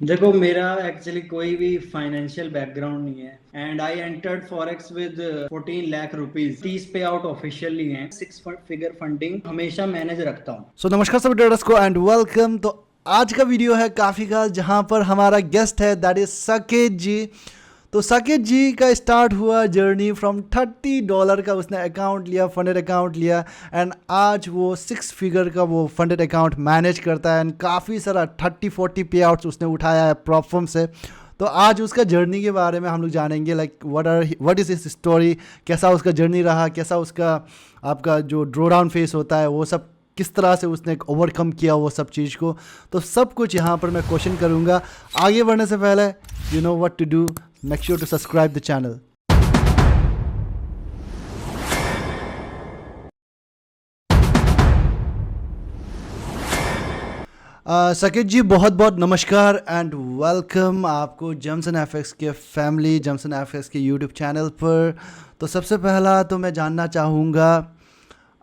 देखो मेरा एक्चुअली कोई भी फाइनेंशियल बैकग्राउंड नहीं है and I entered forex with 14 lakh rupees. 30 पे आउट ऑफिशियली हैं, 6 फिगर फंडिंग हमेशा मैनेज रखता हूँ। सो नमस्कार सभी ट्रेडर्स को एंड वेलकम। तो आज का वीडियो है काफ़ी खास, जहां पर हमारा गेस्ट है दैट इज साकेत जी। तो साकेत जी का स्टार्ट हुआ जर्नी फ्रॉम $30 का उसने अकाउंट लिया, फंडेड अकाउंट लिया, एंड आज वो 6 फिगर का वो फंडेड अकाउंट मैनेज करता है एंड काफ़ी सारा 30-40 पे आउट्स उसने उठाया है प्रॉफर्म से। तो आज उसका जर्नी के बारे में हम लोग जानेंगे, like what is his story, कैसा उसका जर्नी रहा, कैसा उसका आपका जो ड्रो डाउन फेस होता है वो सब किस तरह से उसने ओवरकम किया वो सब चीज़ को। तो सब कुछ यहाँ पर मैं क्वेश्चन करूँगा। आगे बढ़ने से पहले you know what to do, make sure to subscribe the channel. Saket ji बहुत बहुत नमस्कार एंड वेलकम आपको जमसन एफएक्स के फैमिली, जमसन एफएक्स के यूट्यूब चैनल पर। तो सबसे पहला तो मैं जानना चाहूँगा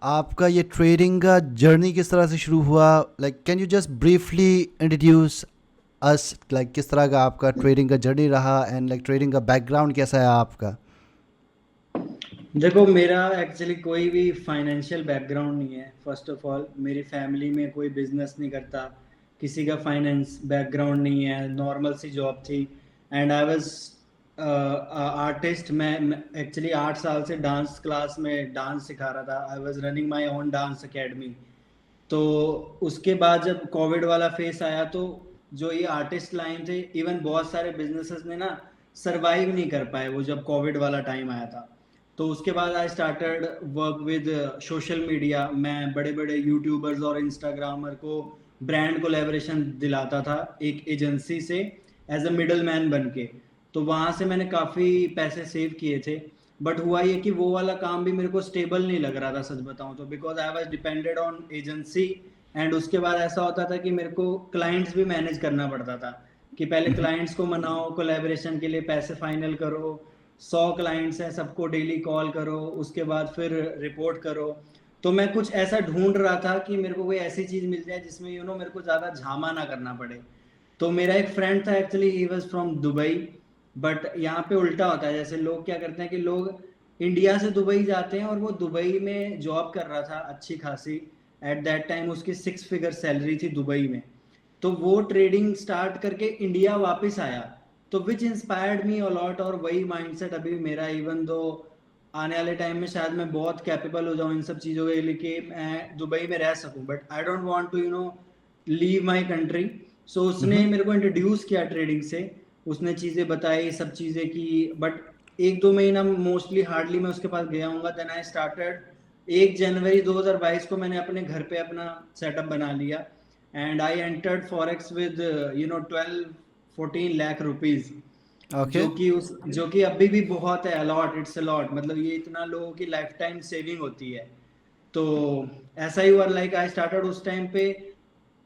आपका ये ट्रेडिंग का जर्नी किस तरह से शुरू हुआ। Like can you just briefly introduce us, like किस तरह का आपका ट्रेडिंग का जर्नी रहा एंड लाइक ट्रेडिंग का बैकग्राउंड कैसा है आपका। देखो मेरा एक्चुअली कोई भी फाइनेंशियल बैकग्राउंड नहीं है। फर्स्ट ऑफ ऑल मेरी फैमिली में कोई बिजनेस नहीं करता, किसी का फाइनेंस बैकग्राउंड नहीं है, नॉर्मल सी जॉब थी। And I was artist. मैं एक्चुअली 8 साल से डांस क्लास में डांस सिखा रहा था। I was running my own dance academy. तो उसके बाद जब कोविड वाला फेस आया तो जो ये आर्टिस्ट लाइन थे, इवन बहुत सारे बिजनेसेस ने ना सरवाइव नहीं कर पाए वो जब कोविड वाला टाइम आया था। तो उसके बाद I started work with social media. मैं बड़े बड़े यूट्यूबर्स और इंस्टाग्रामर को ब्रांड कोलैबोरेशन दिलाता था एक एजेंसी से, एज अ मिडल मैन बन के। तो वहाँ से मैंने काफ़ी पैसे सेव किए थे। बट हुआ ये कि वो वाला काम भी मेरे को स्टेबल नहीं लग रहा था, सच बताऊं तो, because I was depended on agency. And उसके बाद ऐसा होता था कि मेरे को क्लाइंट्स भी मैनेज करना पड़ता था कि पहले क्लाइंट्स को मनाओ, कोलैबोरेशन के लिए पैसे फाइनल करो। 100 क्लाइंट्स हैं, सबको डेली कॉल करो, उसके बाद फिर रिपोर्ट करो। तो मैं कुछ ऐसा ढूंढ रहा था कि मेरे को कोई ऐसी चीज मिल जाए जिसमें मेरे को ज्यादा झामा ना करना पड़े। तो मेरा एक फ्रेंड था, actually he was from Dubai. But यहाँ पे उल्टा होता है, जैसे लोग क्या करते हैं कि लोग इंडिया से दुबई जाते हैं, और वो दुबई में जॉब कर रहा था अच्छी खासी। एट दैट टाइम उसकी 6 फिगर सैलरी थी दुबई में। तो वो ट्रेडिंग स्टार्ट करके इंडिया वापस आया, तो विच इंस्पायर्ड मी अलॉट। और वही माइंडसेट अभी मेरा, इवन दो आने वाले टाइम में शायद मैं बहुत कैपेबल हो जाऊं इन सब चीज़ों के लिए कि मैं दुबई में रह सकूं, but I don't want to leave my country. So उसने मेरे को इंट्रोड्यूस किया ट्रेडिंग से। उसने चीज़ें बताई, सब चीज़ें की। बट 1-2 महीना मोस्टली हार्डली मैं उसके पास गया हूँ। देन आई स्टार्टेड 1 जनवरी 2022 को मैंने अपने घर पे अपना सेटअप बना लिया। And I entered forex with 12-14 lakh rupees. Okay. जो कि अभी भी बहुत है, अलॉट, इट्स अलॉट। मतलब ये इतना लोगों की लाइफ टाइम सेविंग होती है। तो ऐसा ही हुआ, लाइक आई स्टार्टेड उस टाइम पे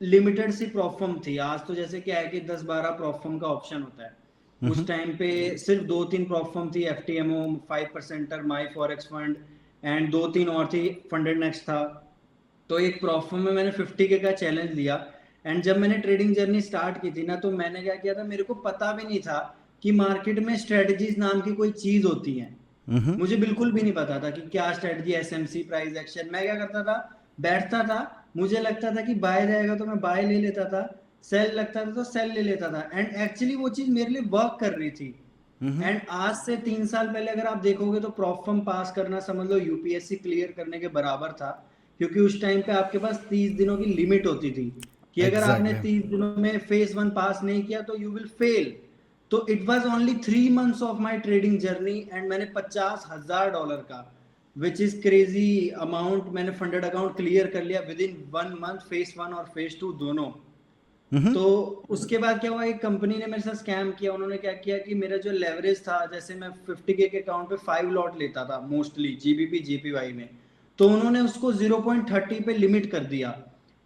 लिमिटेड सी प्रॉफर्म थी। आज तो जैसे क्या है कि 10-12 प्रॉफर्म का ऑप्शन होता है। उस टाइम पे सिर्फ 2-3 प्रॉफर्म थी, एफटीएमओ, 5%, माई फॉरेक्स फंड, एंड 2-3 और थी, फंडेड नेक्स्ट था। तो एक प्रॉफर्म में मैंने 50K का चैलेंज लिया। एंड जब मैंने ट्रेडिंग जर्नी स्टार्ट की थी ना, तो मैंने क्या किया था, मेरे को पता भी नहीं था कि मार्केट में स्ट्रेटजीज नाम की कोई चीज होती है। मुझे बिल्कुल भी नहीं पता था कि क्या स्ट्रेटजी, एसएमसी, प्राइस एक्शन। मैं क्या करता था, बैठता था, मुझे लगता था कि बाय जाएगा तो मैं बाय ले लेता था, सेल लगता था तो सेल ले लेता था। एंड एक्चुअली वो चीज मेरे लिए वर्क कर रही थी। एंड आज से 3 साल पहले अगर आप देखोगे तो प्रॉफर्म पास करना समझ लो यूपीएससी क्लियर करने के बराबर था। क्योंकि उस टाइम पे आपके पास 30 दिनों की लिमिट होती थी कि अगर आपने एग्जैक्टली। 30 दिनों में फेज 1 पास नहीं किया तो यू विल फेल। तो it was only 3 months of my trading journey, and मैंने $50,000 का, विच इज क्रेजी अमाउंट, मैंने फंडेड अकाउंट क्लियर कर लिया विद इन 1 मंथ, फेज 1 और फेज 2 दोनों। तो उसके बाद क्या हुआ, एक कंपनी ने मेरे साथ स्कैम किया। उन्होंने क्या किया कि मेरा जो लेवरेज था, जैसे मैं 50K के अकाउंट पे 5 लॉट लेता था मोस्टली जीबीपी जीपीवाई में, तो उन्होंने उसको 0.30 पे लिमिट कर दिया।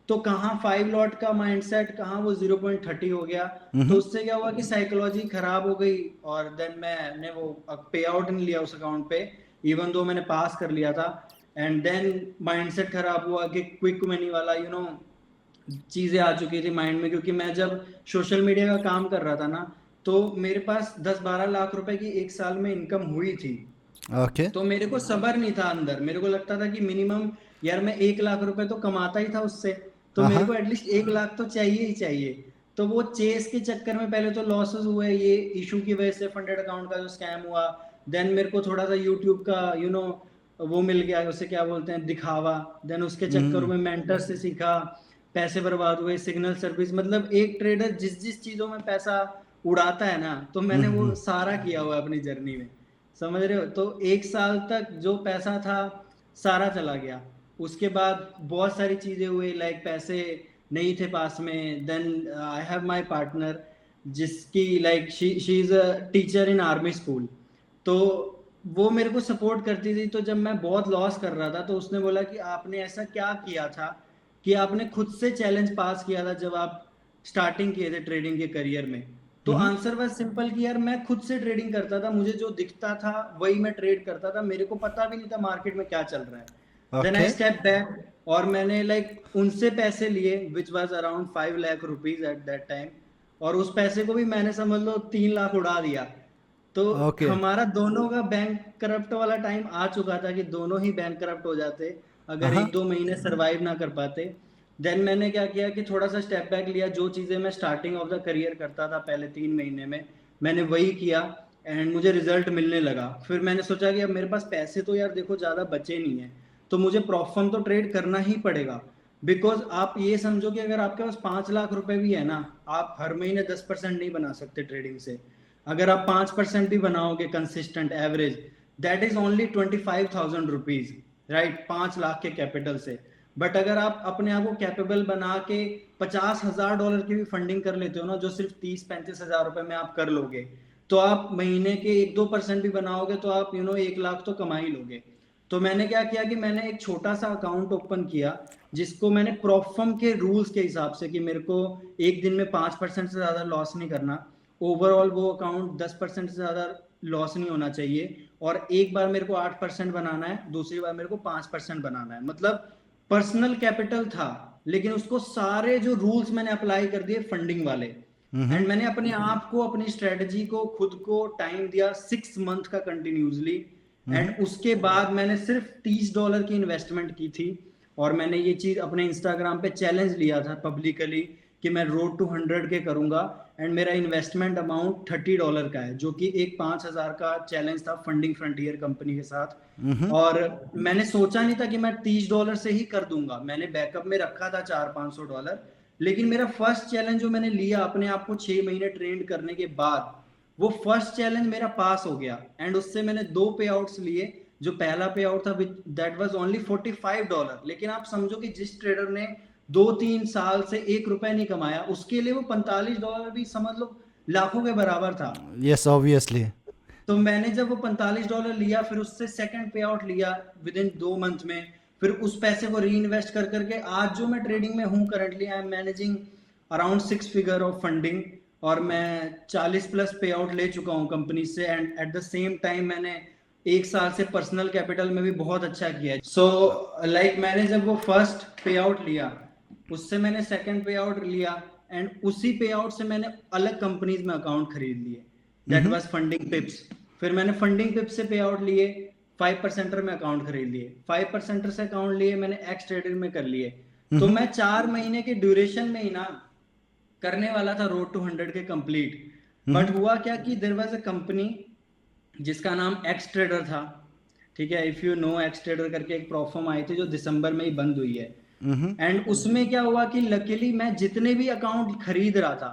तो कहाँ 5 लॉट का माइंडसेट, कहाँ वो 0.30 हो गया। तो उससे क्या हुआ कि साइकोलॉजी खराब हो गई, और देन मैंने वो पे आउट नहीं लिया उस अकाउंट पे, इवन दो मैंने पास कर लिया था। एंड देन माइंडसेट खराब हुआ कि क्विक मनी वाला चीजें आ चुकी थी माइंड में, क्योंकि मैं जब सोशल मीडिया का काम कर रहा था ना, तो मेरे पास 10-12 लाख रुपए की एक साल में इनकम हुई थी। ओके। तो मेरे को सबर नहीं था अंदर, मेरे को लगता था कि मिनिमम यार मैं 1 लाख रुपए तो कमाता ही था उससे, तो हाँ मेरे हाँ। को एटलीस्ट 1 लाख तो चाहिए ही चाहिए। तो वो चेस के चक्कर में पहले तो लॉसेस हुए, ये इशू की वजह से फंडेड अकाउंट का जो स्कैम हुआ। देन मेरे को थोड़ा सा यूट्यूब का वो मिल गया, उसे क्या बोलते हैं, दिखावा। देन उसके चक्कर हम्म में मेंटर से सीखा, पैसे बर्बाद हुए, सिग्नल सर्विस, मतलब एक ट्रेडर जिस जिस चीजों में पैसा उड़ाता है ना, तो मैंने वो हम्म। सारा किया हुआ है अपनी जर्नी में। समझ रहे हो? तो एक साल तक जो पैसा था सारा चला गया। उसके बाद बहुत सारी चीजें हुई, लाइक पैसे नहीं थे पास में। Then I have my partner, जिसकी like she is a teacher in army school. तो वो मेरे को सपोर्ट करती थी। तो जब मैं बहुत लॉस कर रहा था, तो उसने बोला कि आपने ऐसा क्या किया था कि आपने खुद से चैलेंज पास किया था जब आप स्टार्टिंग किए थे ट्रेडिंग के करियर में। तो हम्म। आंसर was सिंपल कि यार मैं खुद से ट्रेडिंग करता था, मुझे जो दिखता था वही मैं ट्रेड करता था, मेरे को पता भी नहीं था मार्केट में क्या चल रहा है। Then I okay. Step back, और मैंने लाइक उनसे पैसे लिए which was around 5 lakh rupees at that time. और उस पैसे को भी मैंने समझ लो 3 लाख उड़ा दिया। तो ओके। हमारा दोनों का बैंक करप्ट वाला टाइम आ चुका था कि दोनों ही बैंक करप्ट हो जाते अगर हाँ। 1-2 महीने सरवाइव ना कर पाते। देन मैंने क्या किया कि थोड़ा सा स्टेप बैक लिया, जो चीजें मैं स्टार्टिंग ऑफ द करियर करता था पहले 3 महीने में, मैंने वही किया। एंड मुझे रिजल्ट मिलने लगा। फिर मैंने सोचा कि अब मेरे पास पैसे तो यार देखो ज्यादा बचे नहीं है, तो मुझे प्रॉफर्म तो ट्रेड करना ही पड़ेगा। बिकॉज आप ये समझो कि अगर आपके पास 5 लाख रुपए भी है ना, आप हर महीने 10% नहीं बना सकते ट्रेडिंग से। अगर आप 5% भी बनाओगे consistent average, that is only 25,000 rupees, right, 5 lakh के कैपिटल से। बट अगर आप अपने आप को कैपेबल बना के 50,000 डॉलर की भी फंडिंग कर लेते हो ना, जो सिर्फ 30-35 हजार रुपए में आप कर लोगे, तो आप महीने के 1-2% भी बनाओगे तो आप 1 लाख तो कमा ही लोगे। तो मैंने क्या किया कि मैंने एक छोटा सा अकाउंट ओपन किया, जिसको मैंने प्रॉफर्म के रूल्स के हिसाब से कि मेरे को एक दिन में 5% से ज्यादा लॉस नहीं करना, ओवरऑल वो अकाउंट 10% से ज्यादा लॉस नहीं होना चाहिए, और एक बार मेरे को 8% बनाना है, दूसरी बार मेरे को 5% बनाना है। मतलब पर्सनल कैपिटल था, लेकिन उसको सारे जो रूल्स मैंने अप्लाई कर दिए फंडिंग वाले। हम्म एंड मैंने अपने आप को, अपनी स्ट्रेटजी को, खुद को टाइम दिया 6 मंथ का कंटिन्यूसली। हम्म। एंड उसके बाद मैंने सिर्फ $30 की इन्वेस्टमेंट की थी। और मैंने ये चीज अपने इंस्टाग्राम पे चैलेंज लिया था पब्लिकली कि मैं रोड टू 100 के करूंगा। एंड मेरा इन्वेस्टमेंट अमाउंट $30 का है, जो कि एक 5,000 का चैलेंज था फंडिंग फ्रंटियर कंपनी के साथ। हम्म। और मैंने सोचा नहीं था कि मैं $30 से ही कर दूंगा, मैंने बैकअप में रखा था 400-500 डॉलर। लेकिन मेरा फर्स्ट चैलेंज जो मैंने लिया अपने आप को 6 महीने ट्रेंड करने के बाद, वो फर्स्ट चैलेंज मेरा पास हो गया। एंड उससे मैंने 2 पे आउट्स लिए। जो पहला पे आउट था दैट वाज ओनली $45, लेकिन आप समझो कि जिस ट्रेडर ने 2-3 साल से 1 रुपए नहीं कमाया, उसके लिए वो $45 भी समझ लो लाखों के बराबर था। Yes obviously. तो मैंने जब वो $45 लिया, फिर उससे सेकंड पे आउट लिया विद इन 2 मंथ में, फिर उस पैसे को री इन्वेस्ट कर करके आज जो मैं ट्रेडिंग में हूँ currently, I am managing around 6 figure of funding. और मैं 40+ पे आउट ले चुका हूँ कंपनी से। And eight the same time मैंने एक साल से पर्सनल कैपिटल में भी बहुत अच्छा किया है। सो लाइक मैंने जब वो फर्स्ट पे आउट लिया, उससे मैंने सेकंड पे आउट लिया, एंड उसी पे आउट से मैंने अलग कंपनीज में अकाउंट खरीद लिए। That hmm was funding पिप्स। फिर मैंने फंडिंग पिप्स से पे आउट लिए, 5%er में अकाउंट खरीद लिए, 5%er से अकाउंट लिए मैंने एक्स ट्रेडर में कर लिए। तो हम्म। मैं 4 महीने के ड्यूरेशन में ही ना करने वाला था रोड टू 100 के कंप्लीट। बट हम्म। हुआ क्या कि देयर वाज अ कंपनी जिसका नाम एक्स ट्रेडर था। ठीक है, if you know x trader करके एक प्रोफॉर्म आई थी जो दिसंबर में ही बंद हुई है। हम्म। एंड उसमें क्या हुआ कि लकीली मैं जितने भी अकाउंट खरीद रहा था,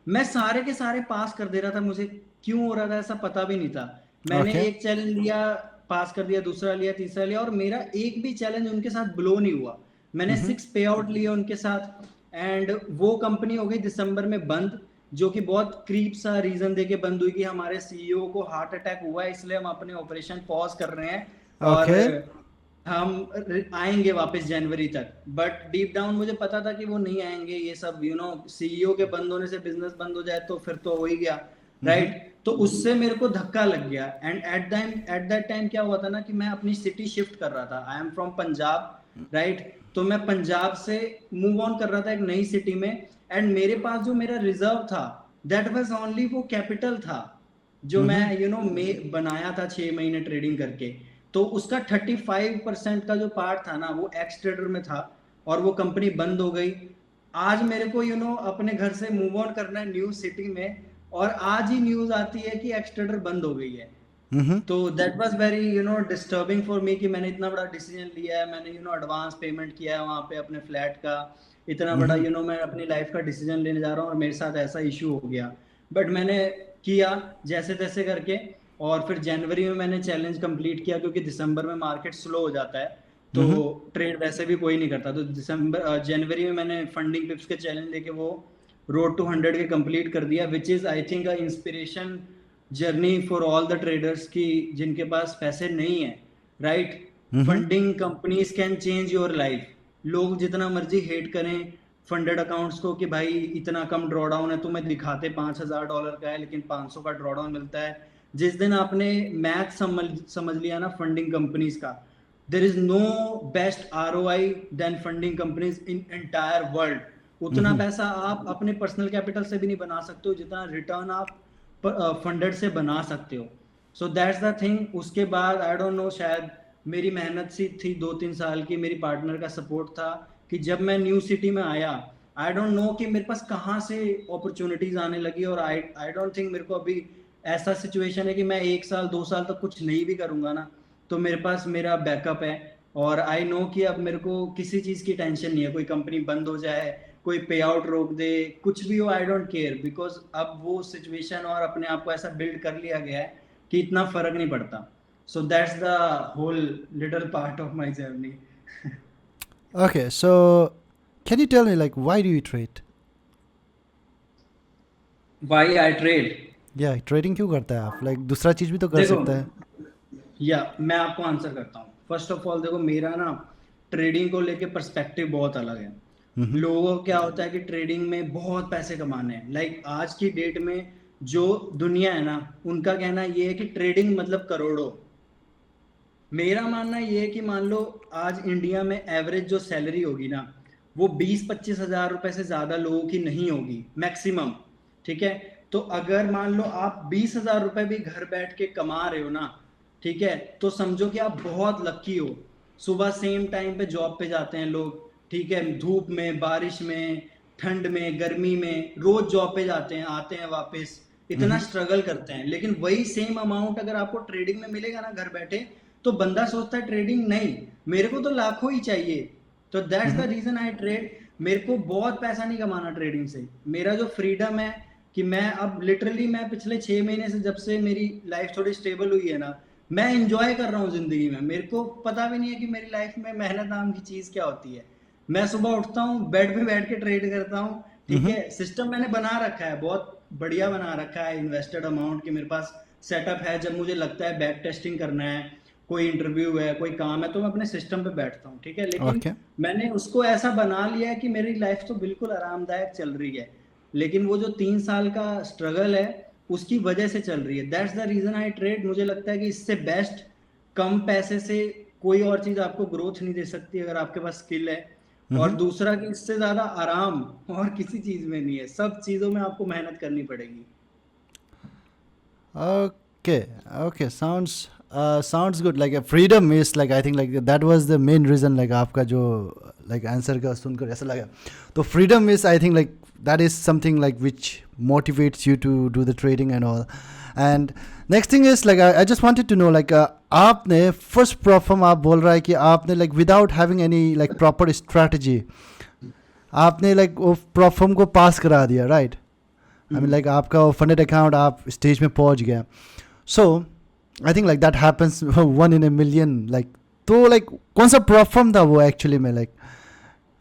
मैं सारे के सारे पास कर दे रहा था। मुझे क्यों हो रहा था ऐसा पता भी नहीं था। मैंने ओके। एक चैलेंज लिया, पास कर दिया, दूसरा लिया, तीसरा लिया, और मेरा एक भी चैलेंज उनके साथ ब्लो नहीं हुआ। मैंने हम्म। 6 पे आउट लिए उनके साथ। एंड वो कंपनी हो गई दिसंबर में बंद, जो कि बहुत क्रीप सा रीजन देके बंद हुई कि हमारे सीईओ को हार्ट अटैक हुआ है, इसलिए हम अपने ऑपरेशन पॉज कर रहे हैं। और ओके। हम आएंगे वापस जनवरी तक। बट डीप डाउन मुझे पता था कि वो नहीं आएंगे। ये सब सीईओ के बंद होने से बिजनेस बंद हो जाए तो फिर तो हो ही गया, हम्म। राइट। तो उससे मेरे को धक्का लग गया। एंड एट दैट टाइम क्या हुआ था ना कि मैं अपनी सिटी शिफ्ट कर रहा था। I am from Punjab, right. तो मैं पंजाब से मूव ऑन कर रहा था एक नई सिटी में, एंड मेरे पास जो मेरा रिजर्व था दैट वाज ओनली वो कैपिटल था जो मैं हम्म बनाया था 6 महीने ट्रेडिंग करके। तो उसका 35% का जो पार्ट था ना वो एक्स ट्रेडर में था, और वो कंपनी बंद हो गई। आज मेरे को अपने घर से मूव ऑन करना है न्यू सिटी में, और आज ही न्यूज आती है कि एक्स ट्रेडर बंद हो गई है। हम्म तो that was very disturbing for me कि मैंने इतना बड़ा डिसीजन लिया है, मैंने एडवांस पेमेंट किया है वहाँ पे अपने फ्लैट का, इतना बड़ा हम्म मैं अपनी लाइफ का डिसीजन लेने जा रहा हूँ और मेरे साथ ऐसा इशू हो गया। बट मैंने किया जैसे तैसे करके, और फिर जनवरी में मैंने चैलेंज कंप्लीट किया, क्योंकि दिसंबर में मार्केट स्लो हो जाता है तो हम्म ट्रेड वैसे भी कोई नहीं करता। तो जनवरी में मैंने फंडिंग पिप्स के चैलेंज लेके वो रोड टू 100 के कंप्लीट कर दिया, which is I think a inspiration journey for all the traders की जिनके पास पैसे नहीं है, right. Hmm funding companies can change your life. लोग जितना मर्जी हेट करें फंडेड अकाउंट्स को कि भाई इतना कम ड्रॉडाउन है, तुम्हें दिखाते $5,000 का है लेकिन 500 का ड्रॉडाउन मिलता है। जिस दिन आपने मैथ समझ लिया ना फंडिंग कंपनीज का, there is no best ROI then funding companies in entire world. उतना हम्म पैसा आप अपने पर्सनल कैपिटल से भी नहीं बना सकते हो जितना रिटर्न आप फंडेड से बना सकते हो। सो दैट्स द थिंग। उसके बाद आई डोंट नो, शायद मेरी मेहनत सी थी 2-3 साल की, मेरी पार्टनर का सपोर्ट था कि जब मैं न्यू सिटी में आया, आई डोंट नो कि मेरे पास कहाँ से अपॉर्चुनिटीज आने लगी। और आई डोंट थिंक मेरे को अभी ऐसा सिचुएशन है कि मैं 1 साल 2 साल तक कुछ नहीं भी करूंगा ना तो मेरे पास मेरा बैकअप है। और आई नो कि अब मेरे को किसी चीज की टेंशन नहीं है, कोई कंपनी बंद हो जाए, कोई पे आउट रोक दे, कुछ भी हो, आई डोंट केयर, बिकॉज अब वो सिचुएशन और अपने आप को ऐसा बिल्ड कर लिया गया है कि इतना फर्क नहीं पड़ता। So that's the whole little part of my journey. Okay, so can you tell me like why do you trade? Why I trade? या ट्रेडिंग क्यों करता है आप? लाइक दूसरा चीज भी तो कर देखो, सकता है. या मैं आपको आंसर करता हूँ। फर्स्ट ऑफ ऑल देखो, मेरा ना ट्रेडिंग को लेके पर्सपेक्टिव बहुत अलग है। हम्म लोगों को क्या होता है कि ट्रेडिंग में बहुत पैसे कमाने हैं, लाइक आज की डेट में जो दुनिया है ना उनका कहना ये है कि ट्रेडिंग मतलब करोड़ों। मेरा मानना ये है कि मान लो आज इंडिया में एवरेज जो सैलरी होगी ना वो 20-25 हजार रुपए से ज्यादा लोगों की नहीं होगी मैक्सिमम, ठीक है। तो अगर मान लो आप 20 हजार रुपए भी घर बैठ के कमा रहे हो ना, ठीक है, तो समझो कि आप बहुत लकी हो। सुबह सेम टाइम पे जॉब पे जाते हैं लोग, ठीक है, धूप में बारिश में ठंड में गर्मी में रोज जॉब पे जाते हैं, आते हैं वापस, इतना हम्म स्ट्रगल करते हैं, लेकिन वही सेम अमाउंट अगर आपको ट्रेडिंग में मिलेगा ना घर बैठे, तो बंदा सोचता है ट्रेडिंग नहीं, मेरे को तो लाखों ही चाहिए। तो that's the hmm reason I trade. मेरे को बहुत पैसा नहीं कमाना ट्रेडिंग से। मेरा जो फ्रीडम है कि मैं अब लिटरली मैं पिछले 6 महीने से जब से मेरी लाइफ थोड़ी स्टेबल हुई है ना, मैं इंजॉय कर रहा हूँ जिंदगी में। मेरे को पता भी नहीं है कि मेरी लाइफ में मेहनत नाम की चीज क्या होती है। मैं सुबह उठता हूँ, बेड पे बैठ के ट्रेड करता हूँ, ठीक हम्म है। सिस्टम मैंने बना रखा है, बहुत बढ़िया बना रखा है, इन्वेस्टेड अमाउंट की मेरे पास सेटअप है। जब मुझे लगता है बैक टेस्टिंग करना है, कोई इंटरव्यू है, कोई काम है, तो मैं अपने सिस्टम पे बैठता हूँ, ठीक है। लेकिन ओके. मैंने उसको ऐसा बना लिया है कि मेरी लाइफ तो बिल्कुल आरामदायक चल रही है, लेकिन वो जो 3 साल का स्ट्रगल है उसकी वजह से चल रही है। That's the reason I trade. मुझे लगता है कि इससे बेस्ट कम पैसे से कोई और चीज आपको ग्रोथ नहीं दे सकती अगर आपके पास स्किल है। और हम्म दूसरा कि इससे ज्यादा आराम और किसी चीज में नहीं है, सब चीजों में आपको मेहनत करनी पड़ेगी। Okay, okay, sounds good. Like freedom is like I think like that was the main reason like आपका जो like answer का सुनकर ऐसा लगा. तो freedom is I think like that is something like which motivates you to do the trading and all. And next thing is like I just wanted to know like आपने first perform आप बोल रहा है कि आपने like without having any like proper strategy आपने like वो perform को पास करा दिया, right? आई मीन लाइक आपका वो फंडेड अकाउंट आप स्टेज में पहुंच गया. So I think like that happens 1 in a million. Like तो लाइक कौन सा प्लेटफॉर्म था वो एक्चुअली में लाइक?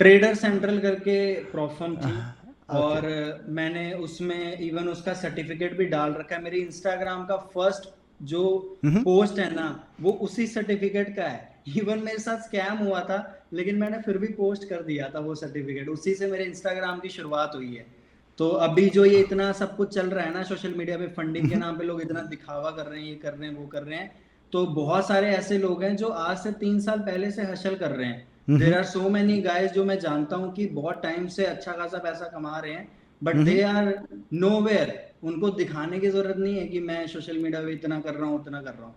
ट्रेडर सेंट्रल करके प्रोफर्म थी, ओके. और मैंने उसमें इवन उसका सर्टिफिकेट भी डाल रखा है। मेरी इंस्टाग्राम का फर्स्ट जो पोस्ट है ना वो उसी सर्टिफिकेट का है। इवन मेरे साथ स्कैम हुआ था लेकिन मैंने फिर भी पोस्ट कर दिया था वो सर्टिफिकेट, उसी से मेरे इंस्टाग्राम की शुरुआत हुई है। तो अभी जो ये इतना सब कुछ चल रहा है ना सोशल मीडिया पे, फंडिंग के नाम पे लोग इतना दिखावा कर रहे हैं, ये कर रहे हैं, वो कर रहे हैं, तो बहुत सारे ऐसे लोग हैं जो आज से 3 साल पहले से हसल कर रहे हैं, there are so many guys जो मैं जानता हूँ कि बहुत टाइम से अच्छा खासा पैसा कमा रहे हैं, बट दे आर नोवेयर। उनको दिखाने की जरूरत नहीं है कि मैं सोशल मीडिया पे इतना कर रहा हूँ उतना कर रहा हूँ।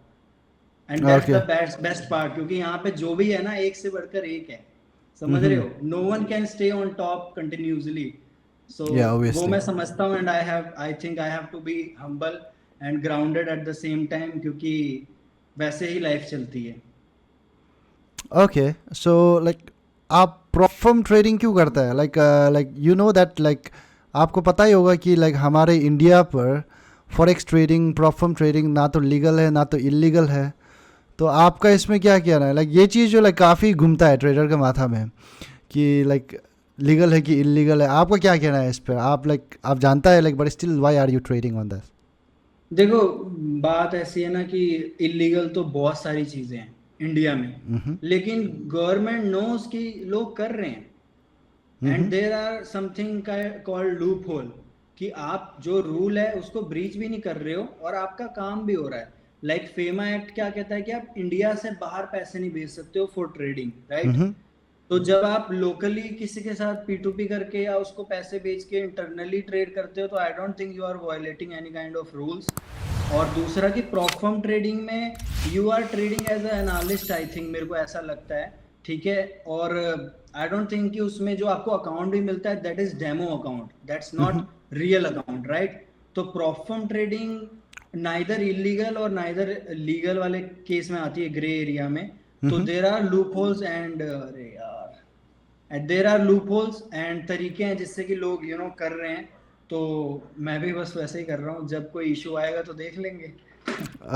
And that's okay, the best best part, क्योंकि यहाँ पे जो भी है ना एक से बढ़कर एक है, समझ रहे हम्म, हो। No one can stay on top continuously. So yeah वो ऑब्वियसली। मैं समझता हूँ, and I think I have to be humble and grounded at the same time, क्योंकि वैसे ही लाइफ चलती है। ओके, सो लाइक आप प्रॉप फर्म ट्रेडिंग क्यों करता है? Like you know that like आपको पता ही होगा कि लाइक हमारे इंडिया पर forex trading, prop firm trading ना तो लीगल है ना तो इलीगल है। तो आपका इसमें क्या कहना है? लाइक ये चीज़ जो लाइक काफ़ी घूमता है ट्रेडर के माथा में कि लाइक लीगल है कि इलीगल है। आपका क्या कहना है इस पर? आप लाइक आप जानता है like but still why are you trading on that? देखो, बात ऐसी है ना कि इलीगल तो बहुत सारी चीजें हैं इंडिया में, लेकिन गवर्नमेंट नोस कि लोग कर रहे हैं, and there are something called loophole, कि आप जो रूल है उसको ब्रीच भी नहीं कर रहे हो और आपका काम भी हो रहा है। लाइक फेमा एक्ट क्या कहता है कि आप इंडिया से बाहर पैसे नहीं भेज सकते हो फॉर ट्रेडिंग, राइट। तो जब आप लोकली किसी के साथ P2P करके या उसको पैसे बेच के इंटरनली ट्रेड करते हो, तो I don't think you are violating any kind of rules. और दूसरा कि प्रॉप फर्म ट्रेडिंग में you are trading as analyst, I think, मेरे को ऐसा लगता है, ठीक है। और आई डोंट थिंक कि उसमें जो आपको अकाउंट भी मिलता है that is demo account, that's not real account, right. तो prop firm trading neither illegal और नाइदर लीगल वाले केस में आती है, ग्रे एरिया में। तो there are loopholes and अरे यार, there are loopholes and तरीके हैं जिससे कि लोग कर रहे हैं। तो मैं भी बस वैसे ही कर रहा हूँ, जब कोई इशू आएगा तो देख लेंगे।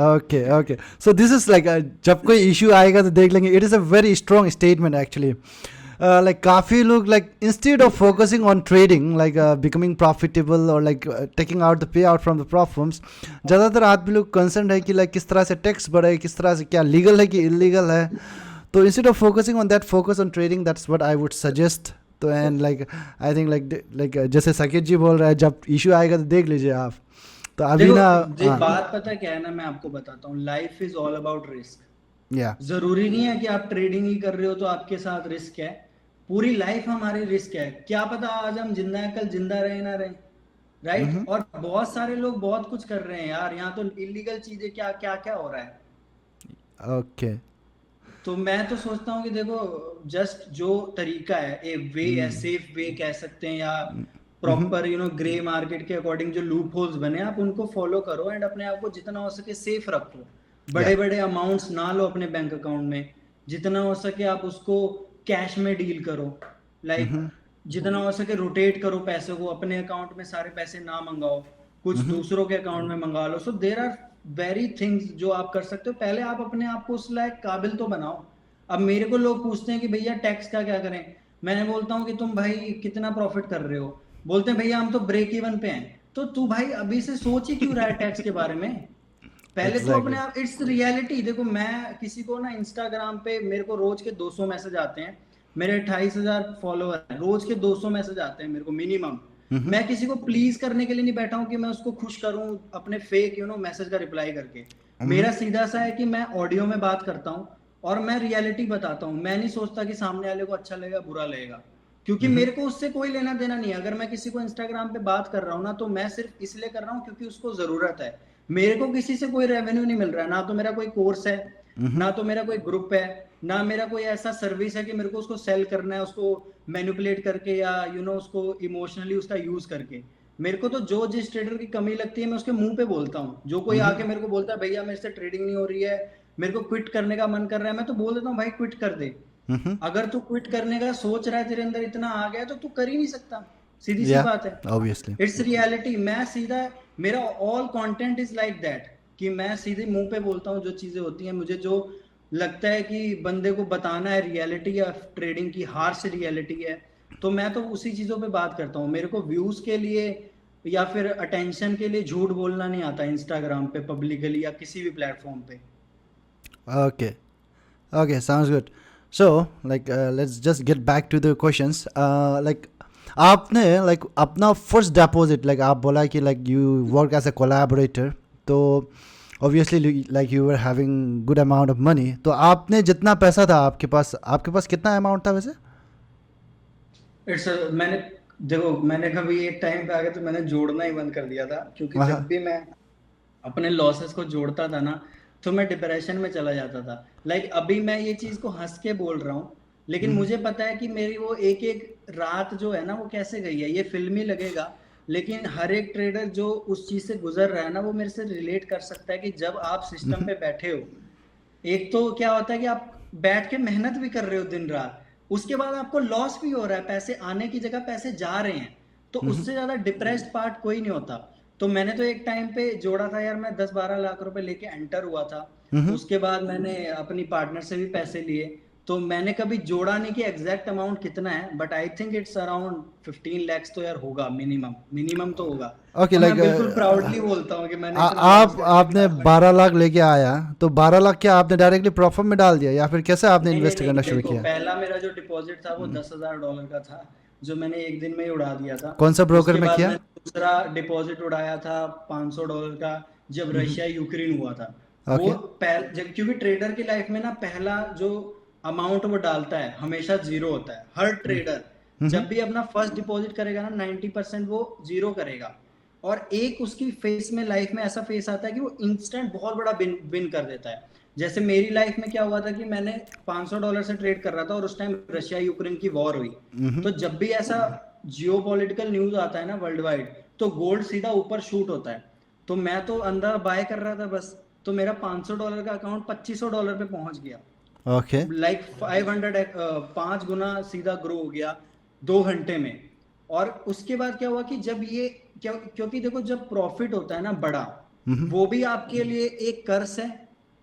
Okay, okay, so this is like जब कोई इशू आएगा तो देख लेंगे। It is a very strong statement actually. Like काफ़ी लोग like instead of focusing on trading like becoming profitable और like taking out the payout from the problems, ज़्यादातर आदमी लोग कंसर्न है कि लाइक किस तरह से टैक्स बढ़े, किस तरह से क्या लीगल है कि इलीगल है। तो instead of focusing on that, focus on trading, that's what I would suggest. तो and like I think like जैसे साकेत जी बोल रहा है, जब इशू आएगा तो देख लीजिए आप। तो अभी देखो, ना, ये हाँ, बात पता है क्या है ना, मैं आपको बताता हूँ, life is all about risk. या, जरूरी नहीं है कि आप ट्रेडिंग ही कर रहे हो तो आपके साथ रिस्क है। पूरी लाइफ हमारी रिस्क है, क्या पता आज हम जिंदा हैं कल जिंदा रहे ना रहे, राइट। और बहुत सारे लोग बहुत कुछ कर रहे हैं यार, यहाँ तो इलीगल चीजें क्या क्या क्या हो रहा है। ओके, तो मैं तो सोचता हूँ कि देखो, जस्ट जो तरीका है, ए वे है, सेफ वे कह सकते हैं, या प्रॉपर ग्रे मार्केट के अकॉर्डिंग जो लूप होल्स बने आप उनको फॉलो करो एंड अपने आप को जितना हो सके सेफ रखो। या, बड़े बड़े अमाउंट्स ना लो अपने बैंक अकाउंट में, जितना हो सके आप उसको कैश में डील करो। लाइक जितना हो सके रोटेट करो पैसे को, अपने अकाउंट में सारे पैसे ना मंगाओ, कुछ दूसरों के अकाउंट में मंगा लो। सो देर आर वेरी थिंग्स जो आप कर सकते हो। पहले आप अपने आप को उस लायक काबिल तो बनाओ। अब मेरे को लोग पूछते हैं कि भैया टैक्स का क्या करें, मैंने बोलता हूँ कि तुम भाई कितना प्रॉफिट कर रहे हो, बोलते हैं भैया हम तो ब्रेक इवन पे हैं। तो तू भाई अभी से सोच ही क्यों रहा है टैक्स के बारे में? पहले तो अपने एग्जैक्टली, आप, इट्स रियलिटी। देखो, मैं किसी को ना इंस्टाग्राम पे मेरे को रोज के 200 मैसेज आते हैं, मेरे 28,000 फॉलोअर हैं, रोज के 200 मैसेज आते हैं मेरे को मिनिमम। मैं किसी को प्लीज करने के लिए नहीं बैठा हूँ कि मैं उसको खुश करूं अपने फेक मैसेज का रिप्लाई करके। मेरा सीधा सा है कि मैं ऑडियो में बात करता हूँ और मैं रियलिटी बताता हूँ। मैं नहीं सोचता कि सामने वाले को अच्छा लगेगा बुरा लगेगा, क्योंकि मेरे को उससे कोई लेना देना नहीं है। अगर मैं किसी को इंस्टाग्राम पे बात कर रहा हूँ ना, तो मैं सिर्फ इसलिए कर रहा हूँ क्योंकि उसको जरूरत है। मेरे को किसी से कोई रेवेन्यू नहीं मिल रहा है, ना तो मेरा कोई कोर्स है, ना तो मेरा कोई ग्रुप है, ना मेरा कोई ऐसा सर्विस है कि मेरे को उसको सेल करना है, उसको मैनिपुलेट करके या उसको इमोशनली उसका यूज करके। मेरे को तो जो जिस ट्रेडर की कमी लगती है मैं उसके मुंह पे बोलता हूँ। जो कोई आके मेरे को बोलता है भैया मेरे से ट्रेडिंग नहीं हो रही है, मेरे को क्विट करने का मन कर रहा है, मैं तो बोल देता हूँ भाई क्विट कर दे। अगर तू क्विट करने का सोच रहा है, तेरे अंदर इतना आ गया, तो तू कर ही नहीं सकता, सीधी सी या, बात है। Obviously, it's reality. मैं सीधा, मेरा all content is like that, कि मैं सीधे मुंह पे बोलता हूँ जो चीजें होती हैं, मुझे जो लगता है कि बंदे को बताना है रियलिटी या ट्रेडिंग की हार्श रियलिटी है, तो मैं तो उसी चीजों पे बात करता हूँ। मेरे को व्यूज के लिए या फिर अटेंशन के लिए झूठ बोलना नहीं आता इंस्टाग्राम पे पब्लिकली या किसी भी प्लेटफॉर्म पे। Okay, okay, sounds good. So like let's just get back to the questions. Like आपने like अपना फर्स्ट डिपॉजिट, like आप बोला कि like you work as a collaborator, तो obviously like you were having good amount of money, तो आपने जितना पैसा था आपके पास कितना अमाउंट था वैसे? इट्स मैंने देखो, मैंने कभी एक टाइम पे आ गया तो मैंने जोड़ना ही बंद कर दिया था, क्योंकि हाँ। जब भी मैं अपने लॉसेस को जोड़ता था ना, तो मैं डिप्रेशन में चला जाता था। लाइक अभी मैं ये चीज को हंस के बोल रहा हूँ, लेकिन हम्म। मुझे पता है कि मेरी वो एक एक रात जो है ना वो कैसे गई है। ये फिल्मी लगेगा, लेकिन हर एक ट्रेडर जो उस चीज से गुजर रहा है ना, वो मेरे से रिलेट कर सकता है कि जब आप सिस्टम हम्म। पे बैठे हो, एक तो क्या होता है कि आप बैठ के मेहनत भी कर रहे हो दिन रात, उसके बाद आपको लॉस भी हो रहा है, पैसे आने की जगह पैसे जा रहे हैं, तो हम्म। उससे ज्यादा डिप्रेस्ड पार्ट कोई नहीं होता। तो मैंने तो एक टाइम पे जोड़ा था यार, मैं 10-12 लाख रुपए लेके एंटर हुआ था। हम्म। उसके बाद मैंने अपनी पार्टनर से भी पैसे लिए। तो मैंने कभी जोड़ा नहीं कि एग्जैक्ट अमाउंट कितना है, but I think it's around 15 lakhs तो यार होगा, मिनिमम मिनिमम तो होगा। ओके और लाइक मैं बिल्कुल प्राउडली बोलता हूँ कि मैंने इतना लॉस आप करके भी आपने इन्वेस्टमेंट 12 लाख किया। लेके आया, तो 12 लाख क्या आपने डायरेक्टली प्रॉफिट में डाल दिया या फिर कैसे आपने नहीं नहीं इन्वेस्ट नहीं, करना शुरू देखो किया? पहला मेरा जो डिपॉजिट था वो $10,000 का था, जो मैंने एक दिन में ही उड़ा दिया था। कौन सा ब्रोकर उसके में बाद किया? मैंने दूसरा डिपॉजिट उड़ाया था $500 का, जब हम्म। रशिया यूक्रेन हुआ था। वो ओके। जब, क्योंकि ट्रेडर की लाइफ में ना पहला जो अमाउंट वो डालता है हमेशा जीरो होता है, हर ट्रेडर हम्म। जब भी अपना फर्स्ट डिपॉजिट करेगा ना 90% वो जीरो करेगा। और एक उसकी फेस में, लाइफ में ऐसा फेस आता है कि वो इंस्टेंट बहुत बड़ा विन विन कर देता है। जैसे मेरी लाइफ में क्या हुआ था कि मैंने $500 से ट्रेड कर रहा था, और उस टाइम रशिया यूक्रेन की वॉर हुई। हम्म। तो जब भी ऐसा जियो पॉलिटिकल न्यूज आता है ना वर्ल्ड वाइड, तो गोल्ड सीधा ऊपर शूट होता है। तो मैं तो अंदर बाय कर रहा था बस, तो मेरा $500 का अकाउंट $2500 पे पहुंच गया। ओके। लाइक 500 5 गुना सीधा ग्रो हो गया 2 घंटे में। और उसके बाद क्या हुआ कि जब ये क्योंकि देखो जब प्रॉफिट होता है ना बड़ा, हम्म। वो भी आपके लिए एक कर्ज है,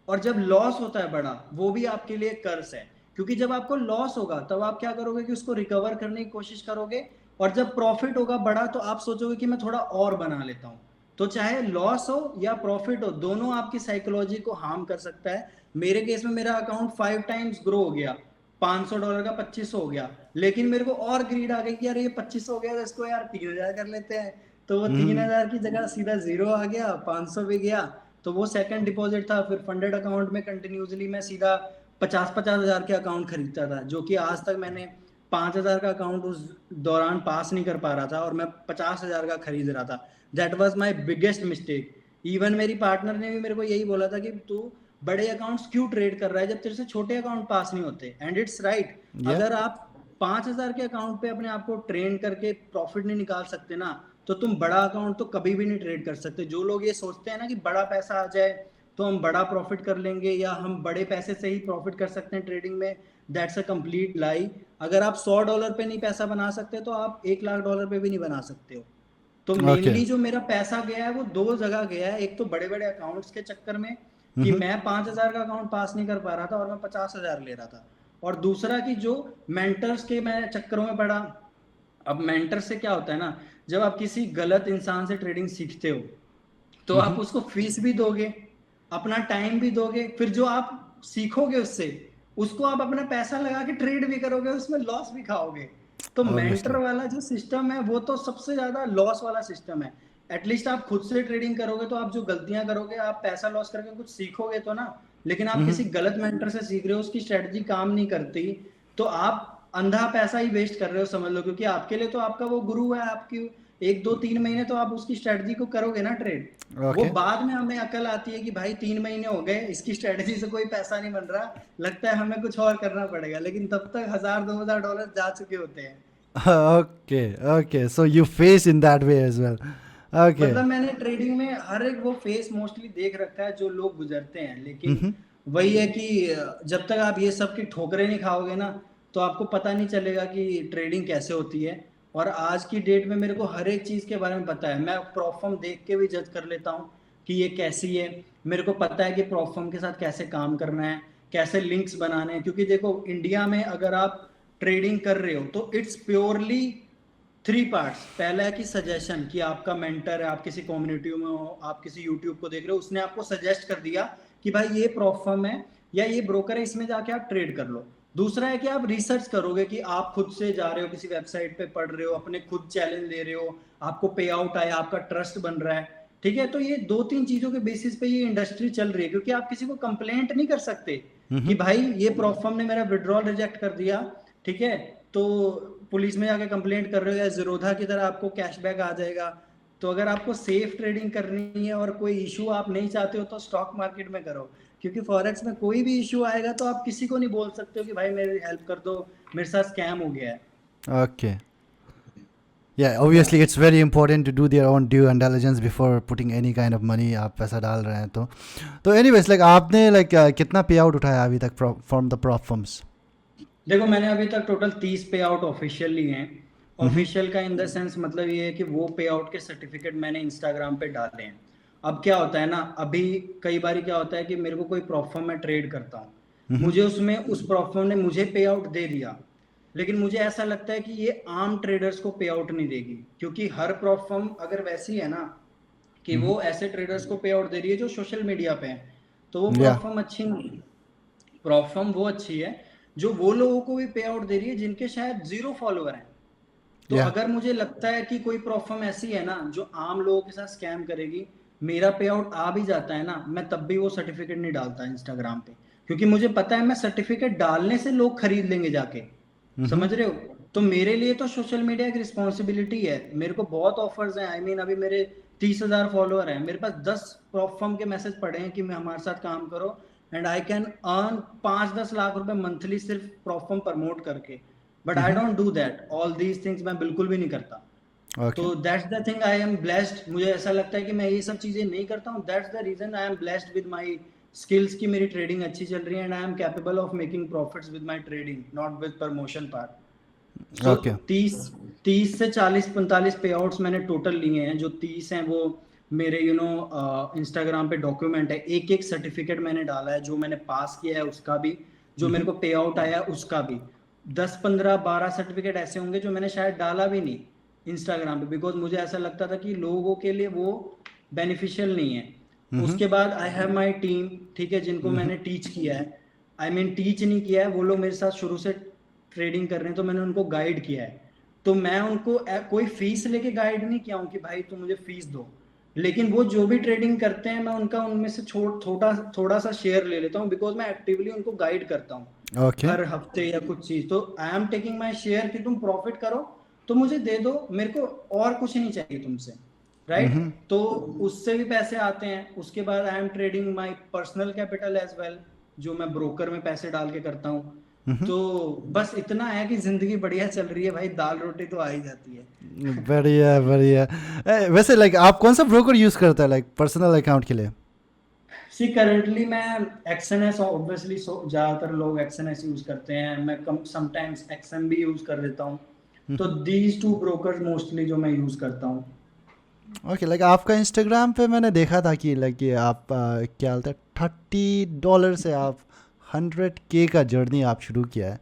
और जब लॉस होता है बड़ा, वो भी आपके लिए कर्ज है। क्योंकि जब आपको लॉस होगा तब आप क्या करोगे कि उसको रिकवर करने की कोशिश करोगे, और जब प्रॉफिट होगा बड़ा तो आप सोचोगे कि मैं थोड़ा और बना लेता हूं। तो चाहे लॉस हो या प्रॉफिट हो, दोनों आपकी साइकोलॉजी को हार्म कर सकता है। मेरे केस में मेरा अकाउंट 5 टाइम्स ग्रो हो गया, $500 का 2500 हो गया। लेकिन मेरे को और ग्रीड आ गई कि यार ये 2500 हो गया, तो इसको यार 3000 कर लेते हैं। तो वो हम्म। 3000 की जगह सीधा जीरो आ गया, 500 भी गया। तो वो सेकंड डिपॉजिट था। फिर फंडेड अकाउंट में कंटिन्यूसली मैं सीधा 50-50 हजार के अकाउंट खरीदता था, जो कि आज तक मैंने 5 हजार का अकाउंट उस दौरान पास नहीं कर पा रहा था, और मैं 50 हजार का खरीद रहा था। That was my biggest mistake. Even मेरी पार्टनर ने भी मेरे को यही बोला था कि तू बड़े अकाउंट्स क्यों ट्रेड कर रहा है जब तेरे से छोटे अकाउंट पास नहीं होते। And it's right. या अगर आप 5 हजार के अकाउंट पे अपने आप को ट्रेन करके प्रॉफिट नहीं निकाल सकते ना, तो तुम बड़ा अकाउंट तो कभी भी नहीं ट्रेड कर सकते। जो लोग ये सोचते हैं ना कि बड़ा पैसा आ जाए तो हम बड़ा प्रॉफिट कर लेंगे, या हम बड़े पैसे से ही प्रॉफिट कर सकते हैं ट्रेडिंग में, दैट्स अ कंप्लीट लाई। अगर आप $100 पे नहीं पैसा बना सकते, तो आप $1 लाख पे भी नहीं बना सकते हो। तो ओके। मेनली जो मेरा पैसा गया है वो दो जगह गया है। एक तो बड़े बड़े अकाउंट्स के चक्कर में, कि हम्म। मैं 5 हजार का अकाउंट पास नहीं कर पा रहा था और मैं 50 हजार ले रहा था। और दूसरा कि जो मेंटर्स के मैं चक्करों में पड़ा। अब मेंटर से क्या होता है ना, जब आप किसी गलत इंसान से ट्रेडिंग सीखते हो, तो आप हम्म। उसको फीस भी दोगे, अपना टाइम भी दोगे, फिर जो आप सीखोगे उससे, उसको आप अपना पैसा लगा के ट्रेड भी करोगे, उसमें लॉस भी खाओगे। तो मेंटर ऑब्वियसली। वाला जो सिस्टम है वो तो सबसे ज्यादा लॉस वाला सिस्टम है। एटलीस्ट आप खुद से ट्रेडिंग करोगे तो आप जो गलतियां करोगे, आप पैसा लॉस करके कुछ सीखोगे तो ना। लेकिन आप हम्म। किसी गलत मेंटर से सीख रहे हो, उसकी स्ट्रेटजी काम नहीं करती, तो आप अंधा पैसा ही वेस्ट कर रहे हो समझ लो। क्योंकि आपके लिए तो आपका वो गुरु है, आपकी 1-2-3 महीने तो आप उसकी स्ट्रेटजी को करोगे ना ट्रेड। वो ओके। बाद में हमें अकल आती है कि भाई 3 महीने हो गए, इसकी स्ट्रेटजी से कोई पैसा नहीं बन रहा, लगता है हमें कुछ और करना पड़ेगा, लेकिन तब तक $1000-2000 जा चुके होते हैं। Okay. Okay, so you face in that way as well. Okay. मतलब मैंने ट्रेडिंग में हर एक वो फेस मोस्टली देख रखा है जो लोग गुजरते हैं, लेकिन हम्म। वही है कि जब तक आप ये सब की ठोकरें नहीं खाओगे ना, तो आपको पता नहीं चलेगा कि ट्रेडिंग कैसे होती है। और आज की डेट में मेरे को हर एक चीज के बारे में पता है। मैं प्रॉफर्म देख के भी जज कर लेता हूँ कि ये कैसी है। मेरे को पता है कि प्रॉफर्म के साथ कैसे काम करना है, कैसे लिंक्स बनाने हैं। क्योंकि देखो इंडिया में अगर आप ट्रेडिंग कर रहे हो तो इट्स प्योरली 3 पार्ट्स। पहला है कि सजेशन, कि आपका मेंटर है, आप किसी कम्युनिटी में हो, आप किसी यूट्यूब को देख रहे हो, उसने आपको सजेस्ट कर दिया कि भाई ये प्रॉफर्म है या ये ब्रोकर है, इसमें जाके आप ट्रेड कर लो। दूसरा है कि आप रिसर्च करोगे, कि आप खुद से जा रहे हो किसी वेबसाइट पे, पढ़ रहे हो, अपने खुद चैलेंज ले रहे हो, आपको पे आउट आया, आपका ट्रस्ट बन रहा है। ठीक है, तो ये 2-3 चीज़ों के बेसिस पे ये इंडस्ट्री चल रही है, क्योंकि आप किसी को कंप्लेंट नहीं कर सकते कि भाई ये प्रॉप फर्म ने मेरा विड्रॉल रिजेक्ट कर दिया, ठीक है, तो पुलिस में जाके कंप्लेंट कर रहे हो या ज़ीरोधा की तरह आपको कैशबैक आ जाएगा। तो अगर आपको सेफ ट्रेडिंग करनी है और कोई इशू आप नहीं चाहते हो तो स्टॉक मार्केट में करो, क्योंकि फॉरेक्स में कोई भी इशू आएगा तो आप किसी को नहीं बोल सकते हो कि भाई मेरी हेल्प कर दो, मेरे साथ स्कैम हो गया है। Okay. Yeah, या obviously it's very important to do their own due diligence before putting any kind of money आप पैसा डाल रहे हैं तो anyways like आपने like कितना पे आउट उठाया अभी तक from the prop firms? देखो, मैंने अभी तक टोटल 30 पे आउट ऑफिशियल लिए हैं। ऑफिशियल का इन द सेंस मतलब ये है कि वो पे आउट के सर्टिफिकेट मैंने इंस्टाग्राम पे डाले हैं। अब क्या होता है ना, अभी कई बार क्या होता है कि मेरे को कोई प्रॉप फर्म में ट्रेड करता हूँ, मुझे उसमें उस प्रॉप फर्म ने मुझे पे आउट दे दिया, लेकिन मुझे ऐसा लगता है कि ये आम ट्रेडर्स को पे आउट नहीं देगी, क्योंकि हर प्रॉप फर्म अगर वैसी है ना कि वो ऐसे ट्रेडर्स को पे आउट दे रही है जो सोशल मीडिया पे हैं, तो वो Yeah. प्रॉप फर्म अच्छी नहीं है। प्रॉप फर्म वो अच्छी है जो वो लोगों को भी पे आउट दे रही है जिनके शायद 0 फॉलोअर हैं। तो Yeah. अगर मुझे लगता है कि कोई प्रॉप फर्म ऐसी है ना जो आम लोगों के साथ स्कैम करेगी, मेरा पे आउट आ भी जाता है ना, मैं तब भी वो सर्टिफिकेट नहीं डालता इंस्टाग्राम पे, क्योंकि मुझे पता है मैं सर्टिफिकेट डालने से लोग खरीद लेंगे जाके। समझ रहे हो? तो मेरे लिए तो सोशल मीडिया एक रिस्पॉन्सिबिलिटी है। मेरे को बहुत ऑफर्स हैं, आई मीन अभी मेरे 30,000 फॉलोअर हैं, मेरे पास 10 प्रॉप फर्म के मैसेज पड़े हैं कि मैं हमारे साथ काम करो, and I can earn 5-10 lakh रुपए मंथली सिर्फ प्रॉप फर्म प्रमोट करके। But I don't do that all these things, मैं बिल्कुल भी नहीं करता। Okay. तो that's the thing, I am blessed. मुझे ऐसा लगता है कि मैं ये सब चीजें नहीं करता हूँ, that's the reason I am blessed with my skills की मेरी ट्रेडिंग अच्छी चल रही है, and I am capable of making profits with my trading, not with promotion part. So Okay. 30 से 40-45 पे आउट्स मैंने टोटल लिए हैं। जो 30 हैं वो मेरे इंस्टाग्राम पे डॉक्यूमेंट है, एक एक सर्टिफिकेट मैंने डाला है, जो मैंने पास किया है उसका भी, जो मेरे को पे आउट आया है उसका भी। 10-15-12 सर्टिफिकेट ऐसे होंगे जो मैंने शायद डाला भी नहीं इंस्टाग्राम पे, बिकॉज मुझे ऐसा लगता था कि लोगों के लिए वो बेनिफिशियल नहीं है। उसके बाद आई हैव माई टीम, ठीक है, जिनको मैंने टीच किया है, आई मीन टीच नहीं किया है, वो लोग मेरे साथ शुरू से ट्रेडिंग कर रहे हैं तो मैंने उनको गाइड किया है। तो मैं उनको कोई फीस लेके गाइड नहीं किया हूँ कि भाई तुम मुझे फीस दो, लेकिन वो जो भी ट्रेडिंग करते हैं मैं उनका उनमें से थोड़ा सा शेयर ले लेता हूँ, बिकॉज मैं एक्टिवली उनको गाइड करता हूँ Okay. हर हफ्ते या कुछ चीज। तो I am taking my share कि तुम प्रॉफिट करो तो मुझे दे दो, मेरे को और कुछ नहीं चाहिए तुमसे, राइट? तो उससे भी पैसे आते हैं। उसके बाद I am trading my personal capital as well, जो मैं ब्रोकर में पैसे डाल के करता हूँ। तो बस इतना है कि जिंदगी बढ़िया चल रही है भाई, दाल रोटी तो आ ही जाती है। बढ़िया बढ़िया। वैसे लाइक आप कौन सा ब्रोकर यूज करते हैं लाइक पर्सनल अकाउंट के लिए? सी करंटली मैं एक्सएनएस, ऑब्वियसली ज्यादातर लोग एक्सएनएस यूज करते हैं, मैं कम समटाइम्स एक्सएम भी यूज कर लेता हूँ। तो दीज टू ब्रोकर्स मोस्टली जो मैं यूज करता हूँ। ओके लाइक आपका इंस्टाग्राम पे मैंने देखा था कि लाइक ये आप क्या बोलते हैं $30 से आप 100K का जर्नी आप शुरू किया है,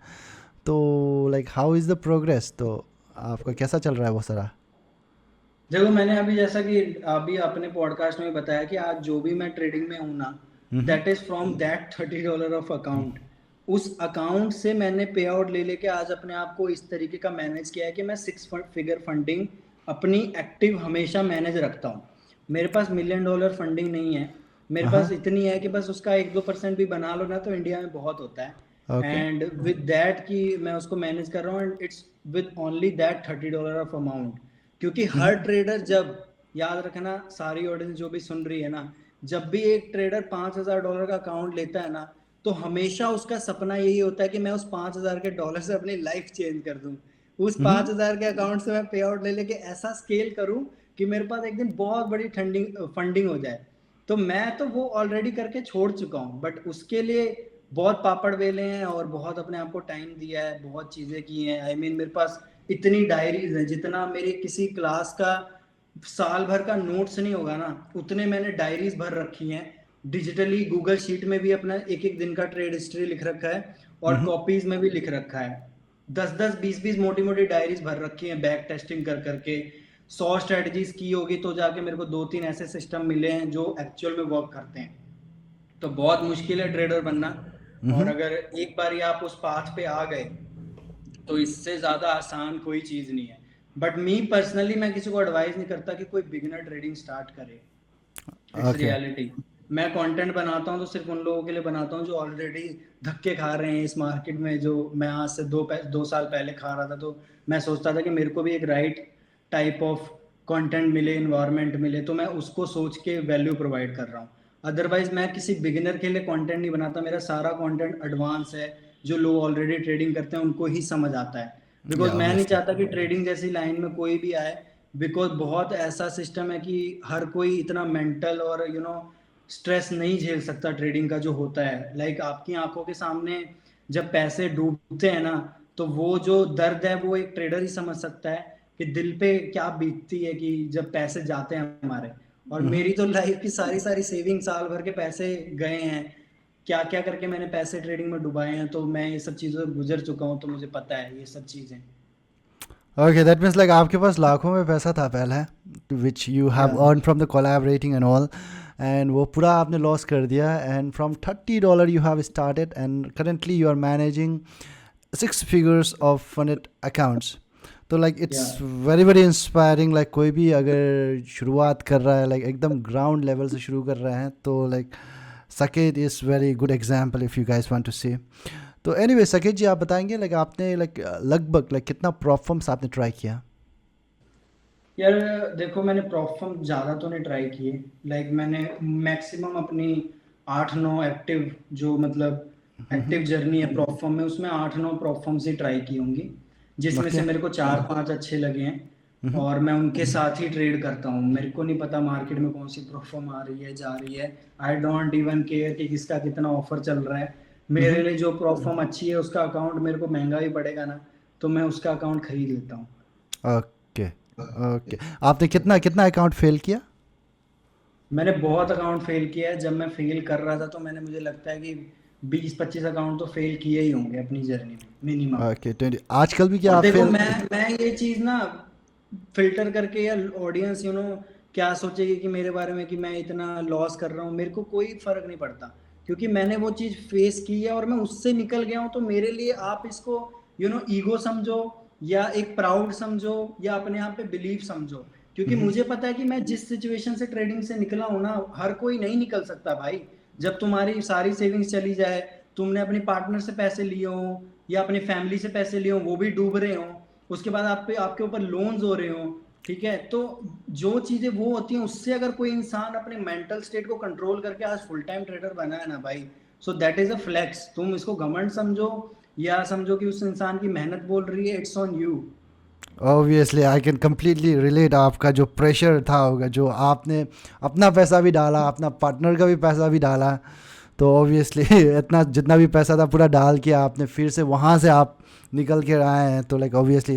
तो like how is the progress? तो आपका कैसा चल रहा है वो सारा? देखो, मैंने अभी जैसा कि अभी अपने पॉडकास्ट में बताया कि आज जो भी मैं ट्रेडिंग में हूँ ना, that is from that $30 of account. उस अकाउंट से मैंने पे आउट ले लेके आज अपने आप को इस तरीके का मैनेज किया है कि मैं 6 फिगर फंडिंग अपनी एक्टिव हमेशा मैनेज रखता हूँ। मेरे पास $1 million फंडिंग नहीं है, मेरे पास हाँ। इतनी है कि बस उसका 1-2% भी बना लो ना तो इंडिया में बहुत होता है। ओके। एंड विद दैट कि मैं उसको मैनेज कर रहा हूँ, and it's with only that $30 of amount. क्योंकि हर ट्रेडर, जब याद रखना सारी ऑडियंस जो भी सुन रही है ना, जब भी एक ट्रेडर $5,000 का अकाउंट लेता है ना, तो हमेशा उसका सपना यही होता है कि मैं उस 5,000 के डॉलर से अपनी लाइफ चेंज कर दूं। उस 5,000 के अकाउंट से मैं पे आउट ले लेके ऐसा स्केल करूं कि मेरे पास एक दिन बहुत बड़ी फंडिंग हो जाए। तो मैं तो वो ऑलरेडी करके छोड़ चुका हूँ, बट उसके लिए बहुत पापड़ बेले हैं और बहुत अपने आप को टाइम दिया है, बहुत चीजें की हैं। आई मीन मेरे पास इतनी डायरीज हैं, जितना मेरे किसी क्लास का साल भर का नोट्स नहीं होगा ना, उतने मैंने डायरीज भर रखी हैं डिजिटली। गूगल शीट में भी अपना एक एक दिन का ट्रेड हिस्ट्री लिख रखा है, और कॉपीज में भी लिख रखा है। 10-10 20-20 मोटी मोटी डायरीज भर रखी हैं बैक टेस्टिंग कर करके। 100 स्ट्रेटजीज की होगी तो जाके मेरे को 2-3 ऐसे सिस्टम मिले हैं जो एक्चुअल में वर्क करते हैं। तो बहुत मुश्किल है ट्रेडर बनना, और अगर एक बार ही आप उस पाथ पे आ गए तो इससे ज्यादा आसान कोई चीज नहीं है। बट मी पर्सनली मैं किसी को एडवाइस नहीं करता कि कोई बिगिनर ट्रेडिंग स्टार्ट करे। It's okay. रियलिटी। मैं कंटेंट बनाता हूँ तो सिर्फ उन लोगों के लिए बनाता हूँ जो ऑलरेडी धक्के खा रहे हैं इस मार्केट में, जो मैं आज से 2 साल पहले खा रहा था। तो मैं सोचता था कि मेरे को भी एक राइट टाइप ऑफ कंटेंट मिले, इन्वायरमेंट मिले, तो मैं उसको सोच के वैल्यू प्रोवाइड कर रहा हूँ। अदरवाइज मैं किसी बिगिनर के लिए कंटेंट नहीं बनाता, मेरा सारा कंटेंट एडवांस है, जो लोग ऑलरेडी ट्रेडिंग करते हैं उनको ही समझ आता है। बिकॉज या मैं नहीं ऑब्वियसली। चाहता कि ट्रेडिंग जैसी लाइन में कोई भी आए, बिकॉज बहुत ऐसा सिस्टम है कि हर कोई इतना मेंटल और स्ट्रेस नहीं झेल सकता ट्रेडिंग का जो होता है। लाइक आपकी आंखों के सामने जब पैसे डूबते हैं ना, तो वो जो दर्द है वो एक ट्रेडर ही समझ सकता है कि दिल पे क्या बीतती है कि जब पैसे जाते हैं हमारे। और मेरी तो लाइफ की सारी सारी सेविंग, साल भर के पैसे गए हैं, क्या क्या करके मैंने पैसे ट्रेडिंग में डुबाए हैं, तो मैं ये सब चीज़ों से गुजर चुका हूँ, तो मुझे पता है ये सब चीज़ें। ओके, दैट मीन्स लाइक आपके पास लाखों में पैसा था पहले, which you yeah have earn from the collaborating and all, and वो पूरा आपने लॉस कर दिया, and from $30 you have started and currently you are managing 6 figures of funded accounts. तो like yeah it's very very inspiring. Like कोई भी अगर शुरुआत कर रहा है, लाइक एकदम ग्राउंड लेवल से शुरू कर रहे हैं, तो like Saket is very good example if you guys want to see. तो एनीवे सकेत जी, आप बताएंगे लाइक आपने लाइक लगभग लाइक कितना प्रॉफम्स आपने ट्राई किया? यार देखो, मैंने प्रॉप फर्म ज़्यादा तो नहीं ट्राई किए। लाइक मैंने मैक्सिमम अपनी 8-9 एक्टिव, जो मतलब एक्टिव जर्नी है प्रॉप फर्म में, उसमें 8-9 प्रॉप फर्म्स ही ट्राई की होंगी, जिसमें ओके। से मेरे को 4-5 अच्छे लगे हैं। हम्म। और मैं उनके साथ ही ट्रेड करता हूँ, मेरे को नहीं पता मार्केट में कौन सी प्रॉप फर्म आ रही है जा रही है। आई डोंट इवन केयर कि किसका कितना ऑफर चल रहा है। मेरे लिए जो प्रॉप फर्म अच्छी है उसका अकाउंट मेरे को महंगा भी पड़ेगा ना, तो मैं उसका अकाउंट खरीद लेता हूँ। ओके। ओके, आपने कितना कितना अकाउंट फेल किया? मैंने बहुत अकाउंट फेल किया है। जब मैं फेल कर रहा था तो मैंने, मुझे लगता है कि 20-25 अकाउंट तो फेल किए ही होंगे अपनी जर्नी में मिनिमम। ओके, 20 आजकल भी क्या और आप देखो, फेल? मैं ये चीज ना फिल्टर करके, या ऑडियंस क्या सोचेगी कि मेरे बारे में कि मैं इतना लॉस कर रहा हूँ, मेरे को कोई फर्क नहीं पड़ता, क्योंकि मैंने वो चीज फेस की है और मैं उससे निकल गया हूँ। तो मेरे लिए आप इसको ईगो समझो, या एक प्राउड समझो, या अपने आप पे बिलीव समझो। क्योंकि मुझे पता है कि मैं जिस सिचुएशन से ट्रेडिंग से निकला हूं ना, हर कोई नहीं निकल सकता भाई। जब तुम्हारी सारी सेविंग्स चली जाए, तुमने अपनी पार्टनर से पैसे लिए हो या अपनी फैमिली से पैसे लिए हो, वो भी डूब रहे हो, उसके बाद आप पे आपके ऊपर लोन्स हो रहे हो, ठीक है, तो जो चीजें वो होती हैं, उससे अगर कोई इंसान अपने मेंटल स्टेट को कंट्रोल करके आज फुल टाइम ट्रेडर बना है ना भाई, so that is a flex. तुम इसको घमंड समझो या समझो कि उस इंसान की मेहनत बोल रही है, it's on you. Obviously I can completely relate. आपका जो प्रेशर था होगा, जो आपने अपना पैसा भी डाला, अपना पार्टनर का भी पैसा भी डाला, तो ऑब्वियसली इतना जितना भी पैसा था पूरा डाल के आपने फिर से वहाँ से आप निकल के आए हैं, तो like obviously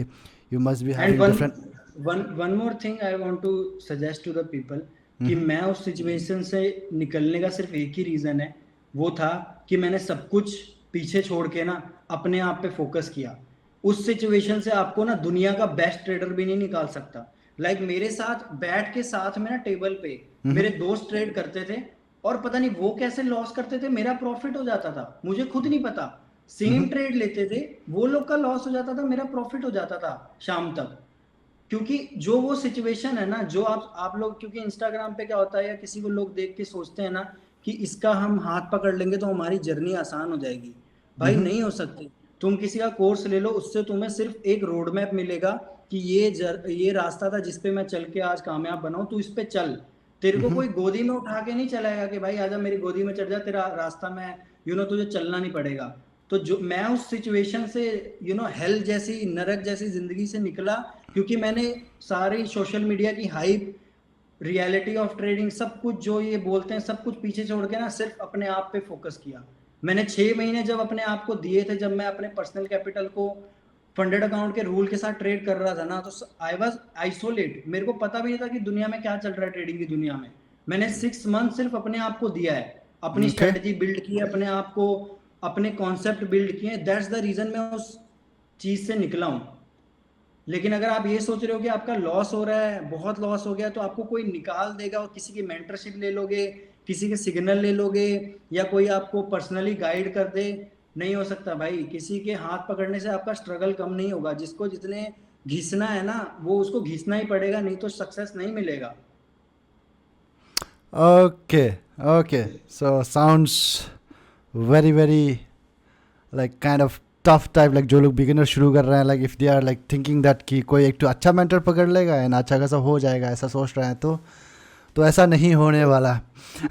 you must be and having one different. One one more thing I want to suggest to the people, कि मैं उस सिचुएशन से निकलने का सिर्फ एक ही रीजन है, वो था कि मैंने सब कुछ पीछे छोड़ के ना अपने आप पे फोकस किया। उस सिचुएशन से आपको ना दुनिया का बेस्ट ट्रेडर भी नहीं निकाल सकता। लाइक मेरे साथ बैठ के साथ में ना टेबल पे मेरे दोस्त ट्रेड करते थे, और पता नहीं वो कैसे लॉस करते थे, मेरा प्रॉफिट हो जाता था, मुझे खुद नहीं पता। सेम ट्रेड लेते थे, वो लोग का लॉस हो जाता था, मेरा प्रॉफिट हो जाता था शाम तक। क्योंकि जो वो सिचुएशन है ना, जो आप लोग, क्योंकि इंस्टाग्राम पे क्या होता है, या किसी को लोग देख के सोचते हैं ना कि इसका हम हाथ पकड़ लेंगे तो हमारी जर्नी आसान हो जाएगी। भाई नहीं हो सकती। तुम किसी का कोर्स ले लो, उससे तुम्हें सिर्फ एक रोड मैप मिलेगा कि ये रास्ता था जिसपे मैं चल के आज कामयाब बनाऊं, तू इस पे चल। तेरे को कोई गोदी में उठा के नहीं चलाएगा कि भाई आजा मेरी गोदी में चढ़ जा, तेरा रास्ता में तुझे चलना नहीं पड़ेगा। तो जो मैं उस सिचुएशन से हेल जैसी, नरक जैसी जिंदगी से निकला, क्योंकि मैंने सारी सोशल मीडिया की हाइप, रियलिटी ऑफ ट्रेडिंग, सब कुछ जो ये बोलते हैं, सब कुछ पीछे छोड़ के ना सिर्फ अपने आप पे फोकस किया। मैंने 6 महीने जब अपने आप को दिए थे, जब मैं अपने पर्सनल कैपिटल को फंडेड अकाउंट के रूल के साथ ट्रेड कर रहा था ना, तो आई वाज आइसोलेट, मेरे को पता भी नहीं था कि दुनिया में क्या चल रहा है ट्रेडिंग की दुनिया में। मैंने 6 मंथ सिर्फ अपने आप को दिया है, अपनी ओके। स्ट्रेटजी बिल्ड की है, अपने आप को, अपने कॉन्सेप्ट बिल्ड किए। दैट्स द रीजन मैं उस चीज से निकला हूं। लेकिन अगर आप ये सोच रहे हो कि आपका लॉस हो रहा है, बहुत लॉस हो गया, तो आपको कोई निकाल देगा, और किसी की मेंटरशिप ले लोगे, किसी के सिग्नल ले लोगे, या कोई आपको पर्सनली गाइड कर दे, नहीं हो सकता भाई। किसी के हाथ पकड़ने से आपका स्ट्रगल कम नहीं होगा। जिसको जितने घिसना है ना, वो उसको घिसना ही पड़ेगा, नहीं तो सक्सेस नहीं मिलेगा। Okay, okay. So sounds very very like kind of tough type, like जो लोग बिगिनर शुरू कर रहे हैं, like if they are like thinking that कि कोई एक तो अच्छा मेंटर पकड़ लेगा एंड अच्छा खासा हो जाएगा, ऐसा सोच रहे हैं, तो ऐसा नहीं होने वाला।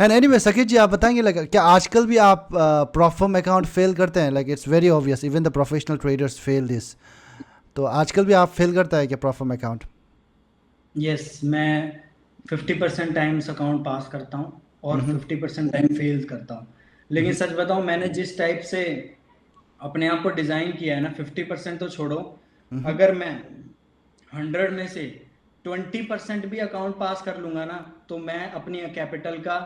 एंड एनीवे सकीत जी, आप बताएंगे like क्या आजकल भी आप प्रॉफर्म अकाउंट फेल करते हैं? Like it's very obvious, even the professional traders fail this. तो आजकल भी आप फेल करता है क्या प्रॉफर्म अकाउंट? यस, मैं 50% टाइम्स अकाउंट पास करता हूँ और हम्म 50% टाइम फेल करता हूँ। लेकिन हम्म सच बताऊँ, मैंने जिस टाइप से अपने आप को डिज़ाइन किया है ना, 50% तो छोड़ो, हम्म अगर मैं 100 में से 20% भी अकाउंट पास कर लूंगा ना, तो मैं अपनी कैपिटल का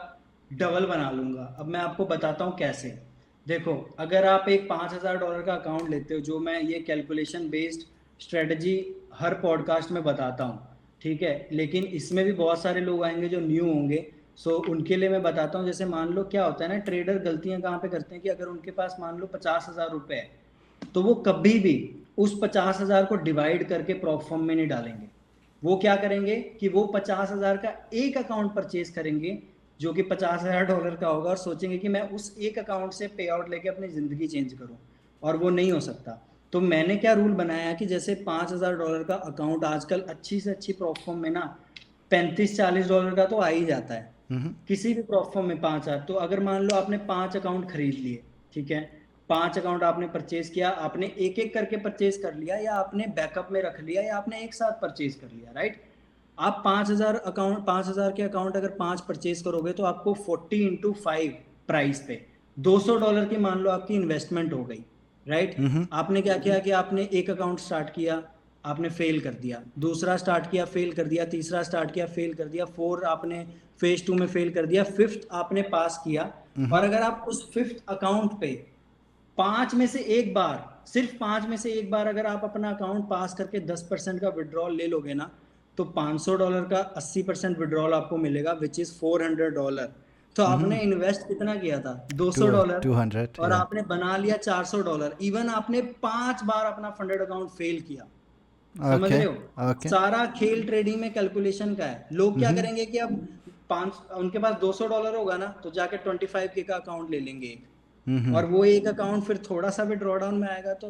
डबल बना लूंगा। अब मैं आपको बताता हूँ कैसे। देखो, अगर आप एक $5000 का अकाउंट लेते हो, जो मैं ये कैलकुलेशन बेस्ड स्ट्रेटजी हर पॉडकास्ट में बताता हूँ, ठीक है, लेकिन इसमें भी बहुत सारे लोग आएंगे जो न्यू होंगे, सो उनके लिए मैं बताता हूँ। जैसे मान लो क्या होता है ना, ट्रेडर गलतियां कहाँ पे करते हैं कि अगर उनके पास मान लो 50,000 रुपए है, तो वो कभी भी उस 50,000 को डिवाइड करके प्रॉप फॉर्म में नहीं डालेंगे। वो क्या करेंगे कि वो 50,000 का एक अकाउंट परचेज करेंगे, जो कि $50,000 का होगा, और सोचेंगे कि मैं उस एक अकाउंट से पे आउट लेके अपनी जिंदगी चेंज करूं, और वो नहीं हो सकता। तो मैंने क्या रूल बनाया कि जैसे $5,000 का अकाउंट आजकल अच्छी से अच्छी प्रॉप फॉर्म में ना $35-40 का तो आ ही जाता है, हम्म किसी भी प्रॉप फॉर्म में 5 तो अगर मान लो आपने 5 अकाउंट खरीद लिए, ठीक है, 5 अकाउंट आपने परचेज किया, आपने एक एक करके परचेज कर लिया, या आपने बैकअप में रख लिया, या आपने एक साथ परचेज कर लिया, राइट। आप 5,000 के अकाउंट अगर 5 परचेज करोगे, तो आपको 40 × 5 प्राइस पे $200 की मान लो आपकी इन्वेस्टमेंट हो गई, राइट। हम्म आपने क्या किया कि आपने एक अकाउंट स्टार्ट किया, आपने फेल कर दिया, दूसरा स्टार्ट किया फेल कर दिया, तीसरा स्टार्ट किया फेल कर दिया, फोर आपने फेज 2 में फेल कर दिया, फिफ्थ आपने पास किया। हम्म और अगर आप उस फिफ्थ अकाउंट पे पांच में से एक बार, सिर्फ 5 में से 1 बार अगर आप अपना अकाउंट पास करके 10% का विड्रॉल ले लोगे ना, तो $500 का 80% विड्रॉल आपको मिलेगा, विच इज $400। तो हम्म आपने इन्वेस्ट कितना किया था? दो टू सौ डॉलर 200 और या आपने बना लिया $400। इवन आपने 5 बार अपना फंडेड अकाउंट फेल किया। समझ ओके रहे हो? ओके सारा खेल ट्रेडिंग में कैलकुलेशन का है। लोग क्या हम्म करेंगे कि अब पांच उनके पास $200 होगा ना, तो जाके 25K का अकाउंट ले लेंगे एक, हम्म और वो एक अकाउंट फिर थोड़ा सा भी ड्रॉ डाउन में आएगा तो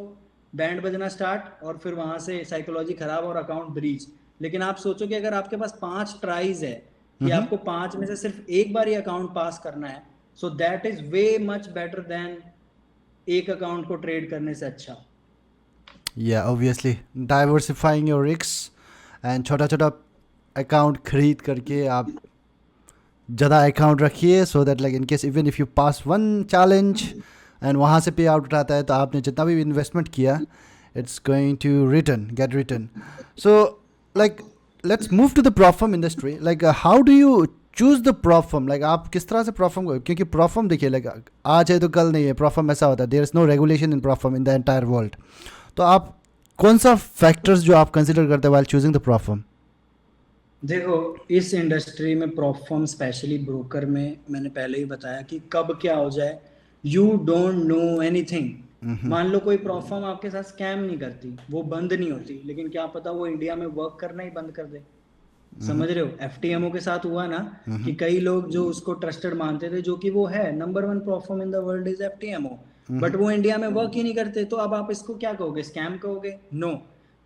बैंड बजना स्टार्ट, और फिर वहां से साइकोलॉजी खराब और अकाउंट ब्रीच। लेकिन आप सोचो कि अगर आपके पास 5 ट्राइज है, कि हम्म आपको 5 में से सिर्फ एक बार ही अकाउंट पास करना है, सो that is way much better than एक अकाउंट को ट्रेड करने से अच्छा। या obviously diversifying your risk and छोटा छोटा अकाउंट खरीद करके आप ज़्यादा अकाउंट रखिए, so that like in case even if you pass one challenge and वहाँ से पे आउट उठाता है, तो आपने जितना भी इन्वेस्टमेंट किया it's going to return get return. So like let's move to the prop firm industry. Like how do you choose the prop firm? Like आप किस तरह से प्रॉफर्म को, क्योंकि प्रॉफर्म देखिए लाइक आज है तो कल नहीं है, प्रॉफर्म ऐसा होता है, there is no regulation in prop firm in the entire world. तो आप कौन सा फैक्टर्स जो आप कंसिडर करते हैं वाइल चूजिंग द प्रॉफर्म? देखो, इस इंडस्ट्री में प्रॉफर्म स्पेशली ब्रोकर में मैंने पहले ही बताया कि कब क्या हो जाए, यू डोंट नो एनीथिंग। मान लो कोई प्रॉफर्म आपके साथ स्कैम नहीं करती, वो बंद नहीं होती, लेकिन क्या पता वो इंडिया में वर्क करना ही बंद कर दे। समझ रहे हो? एफटीएमओ के साथ हुआ ना, कि कई लोग जो उसको ट्रस्टेड मानते थे, जो कि वो है number 1 platform in the world is FTMO, but वो इंडिया में वर्क ही नहीं करते, तो अब आप इसको क्या कहोगे? स्कैम कहोगे? नो।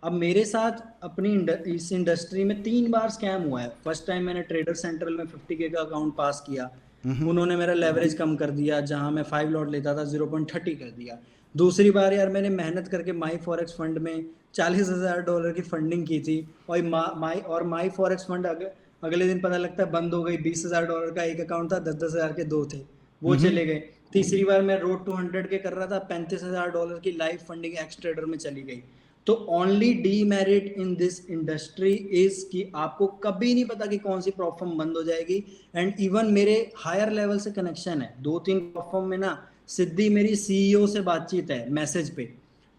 अब मेरे साथ अपनी इस इंडस्ट्री में 3 बार स्कैम हुआ है। फर्स्ट टाइम मैंने ट्रेडर सेंट्रल में 50K का अकाउंट पास किया, उन्होंने मेरा लेवरेज कम कर दिया, जहां मैं 5 लॉट लेता था 0.30 कर दिया। दूसरी बार यार मैंने मेहनत करके माई फॉरेक्स फंड में $40,000 की फंडिंग की थी, और माई फॉरेक्स फंड अगले दिन पता लगता है बंद हो गई। $20,000 का एक अकाउंट था, 10-10 हज़ार के दो थे, वो चले गए। तीसरी बार मैं रोड टू 100 के कर रहा था, $35,000 की लाइव फंडिंग एक्स ट्रेडर में चली गई। तो only demerit in this industry is कि आपको कभी नहीं पता कि कौन सी प्रॉब्लम बंद हो जाएगी। एंड इवन मेरे हायर लेवल से कनेक्शन है, 2-3 प्लेटफॉर्म में ना सिद्धि मेरी सीईओ से बातचीत है मैसेज पे।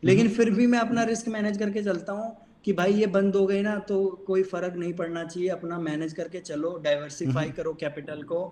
लेकिन फिर भी मैं अपना रिस्क मैनेज करके चलता हूँ कि भाई ये बंद हो गई ना तो कोई फर्क नहीं पड़ना चाहिए, अपना मैनेज करके चलो, डाइवर्सिफाई करो कैपिटल को।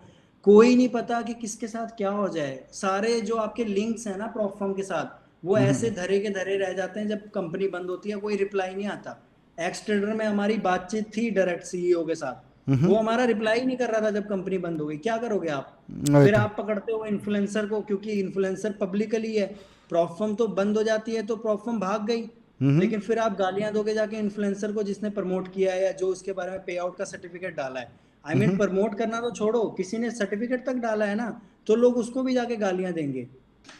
कोई नहीं पता कि किसके साथ क्या हो जाए। सारे जो आपके लिंक्स हैं ना प्लेटफॉर्म के साथ, वो ऐसे धरे के धरे रह जाते हैं, जब कंपनी बंद होती है कोई रिप्लाई नहीं आता। एक्स ट्रेडर में हमारी बातचीत थी डायरेक्ट सीईओ के साथ, वो हमारा रिप्लाई ही नहीं कर रहा था जब कंपनी बंद हो गई। क्या करोगे आप? फिर ओके। आप पकड़ते हो इन्फ्लुएंसर को, क्योंकि इन्फ्लुएंसर पब्लिकली है। प्रॉफर्म तो बंद हो जाती है तो प्रॉफर्म भाग गई, हम्म। लेकिन फिर आप गालियां दोगे जाके इन्फ्लुएंसर को जिसने प्रमोट किया है या जो उसके बारे में पे आउट का सर्टिफिकेट डाला है। I mean hmm. प्रमोट करना तो छोड़ो, किसी ने सर्टिफिकेट तक डाला है ना, तो लोग उसको भी जाके गालियां देंगे।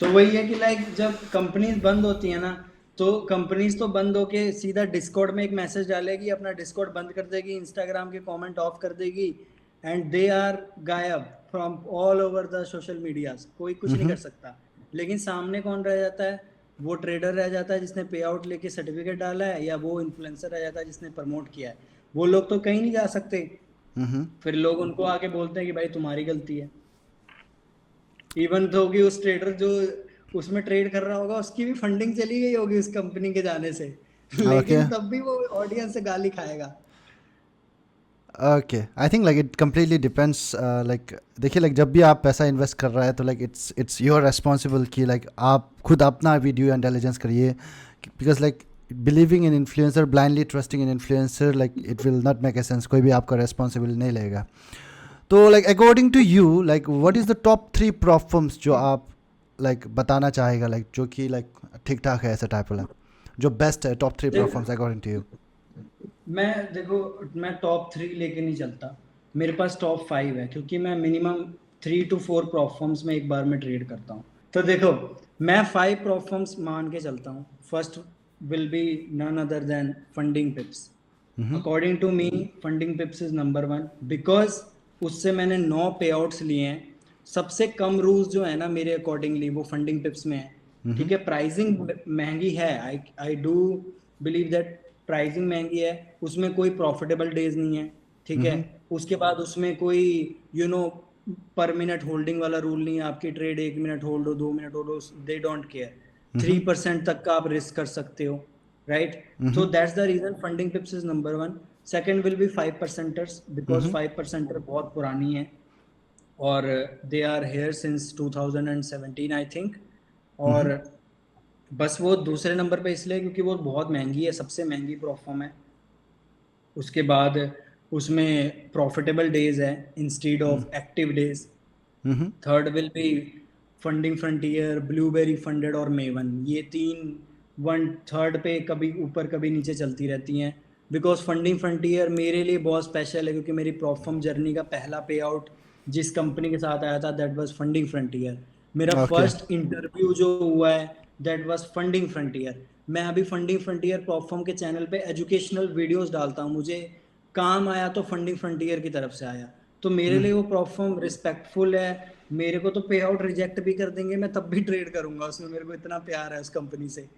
तो वही है कि लाइक जब कंपनीज बंद होती है ना, तो कंपनीज तो बंद होके सीधा डिस्कॉर्ड में एक मैसेज डालेगी, अपना डिस्कॉर्ड बंद कर देगी, इंस्टाग्राम के कमेंट ऑफ कर देगी, एंड दे आर गायब from all over the social medias. कोई कुछ नहीं कर सकता। लेकिन सामने कौन रह जाता है? वो ट्रेडर रह जाता है जिसने पे आउट लेके सर्टिफिकेट डाला है, या वो इन्फ्लुएंसर रह जाता है जिसने प्रमोट किया है। वो लोग तो कहीं नहीं जा सकते। हम्म। फिर लोग उनको आके बोलते हैं कि भाई तुम्हारी गलती है, इवन तो कि उस ट्रेडर जो उसमें ट्रेड कर रहा होगा उसकी भी फंडिंग चली गई होगी उस कंपनी के जाने से ओके। लेकिन तब भी वो ऑडियंस से गाली खाएगा। Okay, I think like it completely depends. Like देखिए, लाइक जब भी आप पैसा इन्वेस्ट कर रहा है तो लाइक इट्स योर रेस्पॉन्सिबल कि लाइक आप खुद अपना वीडियो इंटेलिजेंस करिए, because like believing in influencer, blindly trusting in influencer, like it will not make a sense. कोई भी आपका रेस्पॉन्सिबल नहीं लेगा। तो like according to you, like what is the top 3 platforms जो आप लाइक बताना चाहेगा, लाइक जो कि लाइक ठीक ठाक है ऐसा टाइप वाला, जो बेस्ट है टॉप 3 देख प्लेटफॉर्म्स अकॉर्डिंग टू यू? देखो, मैं टॉप 3 लेके नहीं चलता। मेरे पास टॉप 5 है, क्योंकि मैं मिनिमम 3 to 4 प्लेटफॉर्म्स में एक बार में ट्रेड करता हूँ। तो देखो, मैं 5 प्लेटफॉर्म्स मान के चलता हूँ। First will be none other than Funding Pips. According to me Funding Pips is number 1, because उससे मैंने 9 पे आउट्स लिए हैं। सबसे कम रूल्स जो है ना मेरे अकॉर्डिंगली वो फंडिंग पिप्स में है। ठीक है, प्राइसिंग महंगी है, I do believe that pricing महंगी है, उसमें कोई प्रॉफिटेबल डेज नहीं है। ठीक है, उसके बाद उसमें कोई पर मिनट होल्डिंग वाला रूल नहीं है। आपकी ट्रेड 1 मिनट होल्ड हो, 2 मिनट होल्ड हो, दे डोंट केयर। 3% तक का आप रिस्क कर सकते हो, right? So that's the reason funding pips is number 1. Second will be 5%ers, because 5%er बहुत पुरानी है, और they are here since 2017 I think। और बस वो दूसरे नंबर पे इसलिए क्योंकि वो बहुत महंगी है, सबसे महंगी प्रोफॉर्म है। उसके बाद उसमें प्रॉफिटेबल डेज है instead of active days. Third will be funding frontier, blueberry funded और मेवन। ये तीन 1/3 पे कभी ऊपर कभी नीचे चलती रहती हैं। बिकॉज फंडिंग फ्रंटियर मेरे लिए बहुत स्पेशल है, क्योंकि मेरी प्रॉफर्म जर्नी का पहला पे आउट जिस कंपनी के साथ आया था दैट वाज फंडिंग फ्रंटियर। मेरा ओके। फर्स्ट इंटरव्यू जो हुआ है दैट वाज फंडिंग फ्रंटियर। मैं अभी फंडिंग फ्रंटियर प्लेटफॉर्म के चैनल पे एजुकेशनल वीडियोस डालता हूँ। मुझे काम आया तो फंडिंग फ्रंटियर की तरफ से आया, तो मेरे लिए वो प्लेटफॉर्म रिस्पेक्टफुल है। मेरे को तो पे आउट रिजेक्ट भी कर देंगे, मैं तब भी ट्रेड करूंगा उसमें, मेरे को इतना प्यार है उस कंपनी से।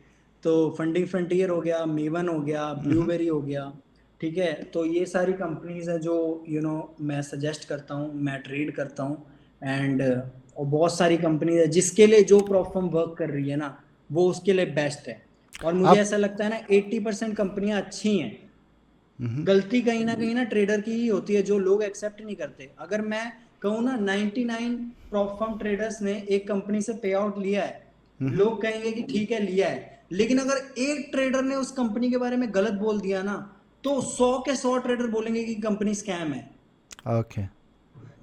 तो फंडिंग फ्रंटियर हो गया, मेवन हो गया, ब्लूबेरी हो गया। ठीक है, तो ये सारी कंपनीज हैं जो मैं सजेस्ट करता हूँ, मैं ट्रेड करता हूँ। एंड और बहुत सारी कंपनीज है जिसके लिए जो प्लेटफॉर्म वर्क कर रही है ना वो उसके लिए बेस्ट है। और मुझे आप ऐसा लगता है ना 80% कंपनियां अच्छी हैं। गलती कहीं ना ट्रेडर की ही होती है, जो लोग एक्सेप्ट नहीं करते। अगर मैं कहूँ ना 99 प्रॉप फर्म ट्रेडर्स ने एक कंपनी से पे आउट लिया है, लोग कहेंगे कि ठीक है लिया है। लेकिन अगर एक ट्रेडर ने उस कंपनी के बारे में गलत बोल दिया ना, तो 100 के 100 ट्रेडर बोलेंगे कि कंपनी स्कैम है। ओके,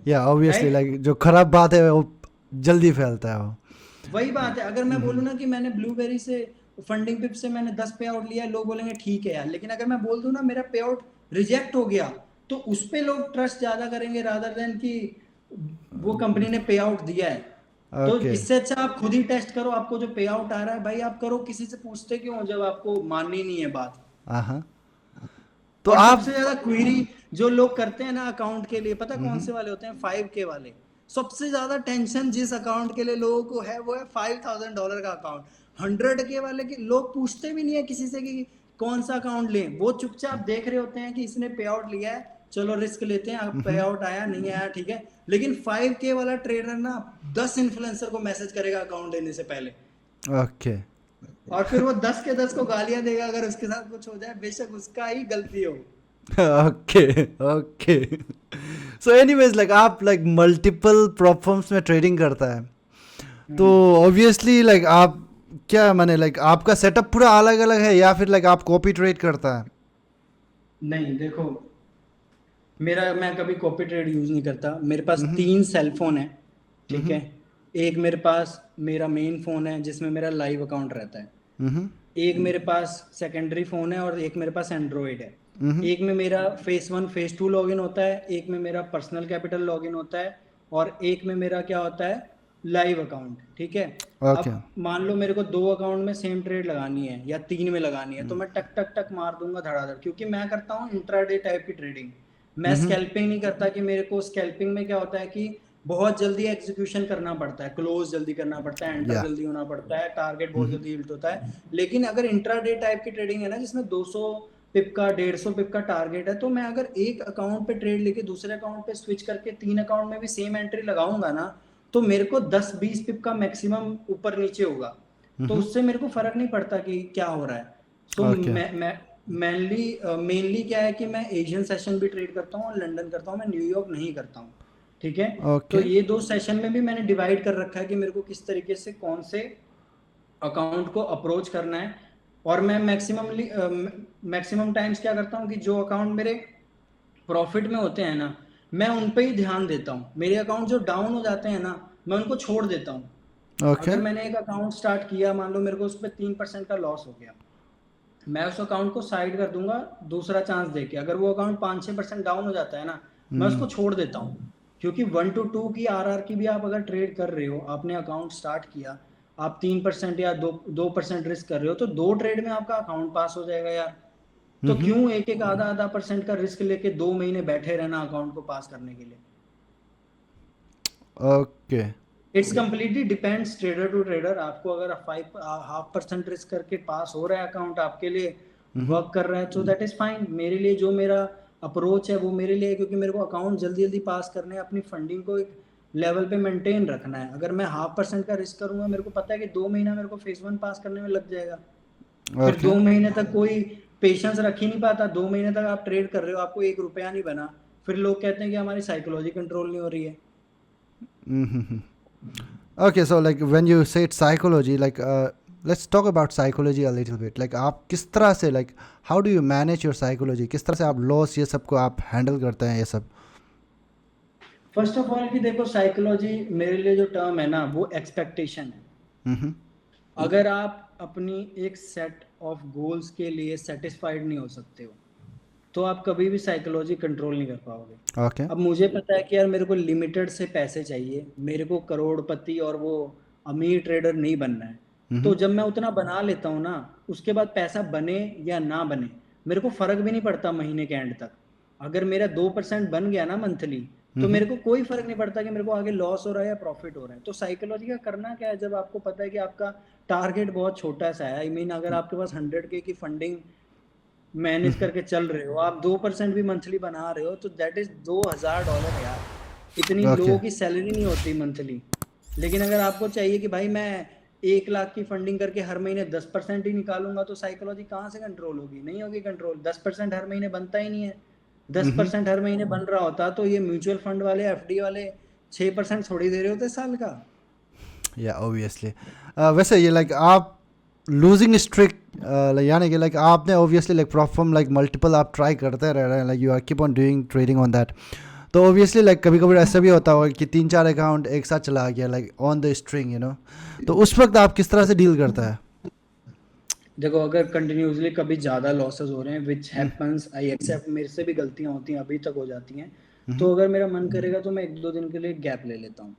या ऑब्वियसली राइट, लाइक जो खराब बात है वो जल्दी फैलता है वो। वही बात है। अगर मैं बोलूँ ना कि मैंने ब्लूबेरी से फंडिंग पिप से मैंने 10 पे आउट लिया है, लोग बोलेंगे ठीक है यार। लेकिन अगर मैं बोल दूं ना मेरा पे आउट रिजेक्ट हो गया, तो उस पे लोग ट्रस्ट ज्यादा करेंगे रादर देन कि वो कंपनी ने पे आउट दिया है। तो ओके। इससे अच्छा आप खुद ही टेस्ट करो, आपको जो पे आउट आ रहा है भाई आप करो, किसी से पूछते क्यों हो जब आपको माननी नहीं है बात। हाँ। तो और आप सबसे ज्यादा क्वेरी जो लोग करते हैं ना अकाउंट के लिए, पता कौन से वाले होते हैं? 5K वाले। सबसे ज्यादा टेंशन जिस अकाउंट के लिए लोगों को है वो है $5,000 का अकाउंट। 100K वाले के लोग पूछते भी नहीं है किसी से कि कौन सा अकाउंट लें, वो चुपचाप देख रहे होते हैं कि इसने पे आउट लिया है, चलो रिस्क लेते हैं, पे आउट आया नहीं आया ठीक है। लेकिन 5K वाला ट्रेडर ना 10 इन्फ्लुएंसर को मैसेज करेगा अकाउंट देने से पहले, ओके। और फिर वो 10 के 10 को गालियां देगा अगर उसके साथ कुछ हो जाए, बेशक उसका ही गलती हो। ओके। ओके। सो एनीवेज, लाइक आप लाइक मल्टीपल प्लेटफॉर्म्स में ट्रेडिंग करता है, तो ऑब्वियसली लाइक आप क्या माने लाइक आपका सेटअप पूरा अलग अलग है या फिर लाइक आप कॉपी ट्रेड करता है? नहीं देखो, मैं कभी कॉपी ट्रेड यूज नहीं करता। मेरे पास हम्म 3 सेल फोन है, ठीक है। हम्म एक मेरे पास मेरा मेन फोन है जिसमें मेरा लाइव अकाउंट रहता है। हम्म एक मेरे पास सेकेंडरी फोन है और एक मेरे पास एंड्रॉयड है। हम्म एक में मेरा फेस 1 फेस 2 लॉगिन होता है, एक में मेरा पर्सनल कैपिटल लॉगिन होता है, और एक में मेरा क्या होता है, लाइव अकाउंट, ठीक है। ओके। अब मान लो मेरे को 2 अकाउंट में सेम ट्रेड लगानी है या 3 में लगानी है, तो मैं टक टक टक मार दूंगा धड़ाधड़, क्योंकि मैं करता हूँ इंट्राडे टाइप की ट्रेडिंग। मैं हम्म स्कैल्पिंग नहीं करता। कि मेरे को स्कैल्पिंग में क्या होता है कि बहुत जल्दी एग्जीक्यूशन करना पड़ता है, क्लोज जल्दी करना पड़ता है, एंटर या जल्दी होना पड़ता है, टारगेट बहुत जल्दी हिट होता है। लेकिन अगर इंट्राडे टाइप की ट्रेडिंग है ना, जिसमें 200 पिप का 150 पिप का टारगेट है, तो मैं अगर एक अकाउंट पे ट्रेड लेके दूसरे अकाउंट पे स्विच करके 3 अकाउंट में भी सेम एंट्री लगाऊंगा ना, तो मेरे को 10-20 पिप का मैक्सिमम ऊपर नीचे होगा। तो उससे मेरे को फर्क नहीं पड़ता कि क्या हो रहा है। सो ओके मैं मेनली मेनली क्या है कि मैं एशियन सेशन भी ट्रेड करता हूँ और लंदन करता हूँ, मैं न्यूयॉर्क नहीं करता हूँ, ठीक है। तो ओके ये 2 सेशन में भी मैंने डिवाइड कर रखा है कि मेरे को किस तरीके से कौन से अकाउंट को अप्रोच करना है। और मैं मैक्सिमम टाइम्स क्या करता हूँ कि जो अकाउंट मेरे प्रॉफिट में होते हैं ना, मैं उन पे ही ध्यान देता हूँ। मेरे अकाउंट जो डाउन हो जाते हैं ना, मैं उनको छोड़ देता हूँ। ओके अगर मैंने एक अकाउंट स्टार्ट किया, मान लो मेरे को उस पर 3% का लॉस हो गया, मैं उस अकाउंट को साइड कर दूंगा दूसरा चांस देके। अगर वो अकाउंट 5-6% डाउन हो जाता है ना, मैं उसको छोड़ देता हूँ। क्योंकि 1 to 2 की आरआर की भी आप अगर ट्रेड कर रहे हो, आपने अकाउंट स्टार्ट किया, आप 3% या 2% रिस्क कर रहे हो, तो 2 ट्रेड में आपका अकाउंट पास हो जाएगा यार। तो क्यों एक एक आधा आधा परसेंट का रिस्क लेके 2 महीने बैठे रहना अकाउंट को पास करने के लिए। Okay it's completely depends trader to trader. आपको अगर 5.5% रिस्क करके पास हो रहा है अकाउंट, आपके लिए वर्क कर रहा है, तो दैट इज फाइन। मेरे लिए जो मेरा अप्रोच है वो मेरे लिए, क्योंकि मेरे को अकाउंट जल्दी जल्दी पास करने हैं, अपनी फंडिंग को एक लेवल पे मेंटेन रखना है। अगर मैं 0.5% का रिस्क करूंगा, मेरे को पता है कि 2 महीना मेरे को फेस 1 पास करने में लग जाएगा। फिर ओके 2 महीने तक कोई पेशेंस रख ही नहीं पाता। 2 महीने तक आप ट्रेड कर रहे हो, आपको 1 रुपया नहीं बना, फिर लोग कहते हैं कि हमारी साइकोलॉजी कंट्रोल नहीं हो रही है। Okay, so like when you said psychology, like let's talk about psychology a little bit. Like आप किस तरह से like how do you manage your psychology? किस तरह से आप लॉस ये सब को आप हैंडल करते हैं ये सब? फर्स्ट ऑफ ऑल कि देखो, साइकोलॉजी मेरे लिए जो टर्म है ना, वो एक्सपेक्टेशन है। हम्म अगर आप अपनी एक सेट ऑफ गोल्स के लिए सेटिस्फाइड नहीं हो सकते हो, तो आप कभी भी साइकोलॉजी कंट्रोल नहीं कर पाओगे। ओके अब मुझे पता है कि यार मेरे को लिमिटेड से पैसे चाहिए, मेरे को करोड़पति और वो अमीर ट्रेडर नहीं बनना है। तो जब मैं उतना बना लेता हूँ ना, उसके बाद पैसा बने या ना बने, मेरे को फर्क भी नहीं पड़ता महीने के एंड तक। अगर मेरा 2% बन गया ना मंथली, तो मेरे को कोई फर्क नहीं पड़ता कि मेरे को आगे लॉस हो रहा है या प्रॉफिट हो रहा है। तो साइकोलॉजी का करना क्या है, जब आपको पता है कि आपका टारगेट बहुत छोटा सा है, आई मीन अगर आपके पास 100K की फंडिंग मैनेज करके चल रहे हो, आप 2% भी मंथली बना रहे हो, तो दैट इज $2000 यार। इतनी ओके लोगों की सैलरी नहीं होती मंथली। लेकिन अगर आपको चाहिए कि भाई मैं 1 लाख की फंडिंग करके हर महीने 10% ही निकालूंगा, तो साइकोलॉजी कहाँ से कंट्रोल होगी? नहीं होगी कंट्रोल। 10% हर महीने बनता ही नहीं है। 10% हर महीने बन रहा होता तो ये म्यूचुअल फंड वाले, एफडी वाले 6% थोड़ी दे रहे होते साल का। या ऑब्वियसली वैसे ये लाइक आप लूजिंग स्ट्रिक यानी कि लाइक आपने obviously like perform like multiple आप ट्राई करते रह रहे हैं like you are keep on doing trading on that तो ऑब्वियसली लाइक कभी कभी ऐसा भी होता होगा कि 3-4 अकाउंट एक साथ चला गया like on the string you know तो उस वक्त आप किस तरह से डील करता है? देखो, अगर कंटिन्यूसली कभी ज्यादा लॉसेस हो रहे हैं, विच हैपेंस, आई एक्सेप्ट, मेरे से भी गलतियां होती हैं, अभी तक हो जाती हैं, तो अगर मेरा मन करेगा तो मैं 1-2 दिन के लिए गैप ले लेता हूँ।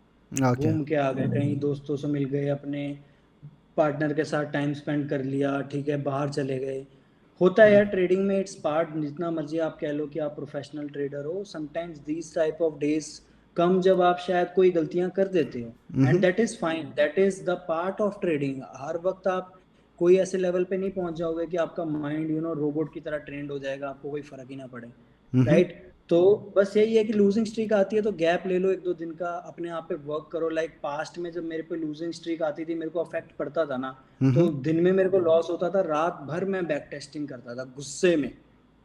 ओके घूम के आ गए, कहीं दोस्तों से मिल गए, अपने पार्टनर के साथ टाइम स्पेंड कर लिया, ठीक है, बाहर चले गए। होता है यार ट्रेडिंग में, इट्स पार्ट। जितना मर्जी आप कह लो कि आप प्रोफेशनल ट्रेडर हो, sometimes these type of days come जब आप शायद कोई गलतियां कर देते हो, and that is fine, that is the part of trading. हर वक्त आप कोई ऐसे लेवल पे नहीं पहुंच जाओगे कि आपका माइंड रोबोट की तरह ट्रेंड हो जाएगा, आपको कोई फर्क ही ना पड़े, राइट। तो बस यही है कि लूजिंग स्ट्रीक आती है तो गैप ले लो 1-2 दिन का, अपने आप पे वर्क करो। लाइक पास्ट में जब मेरे पे लूजिंग स्ट्रीक आती थी, मेरे को अफेक्ट पड़ता था ना, तो दिन में मेरे को लॉस होता था, रात भर मैं बैक टेस्टिंग करता था गुस्से में।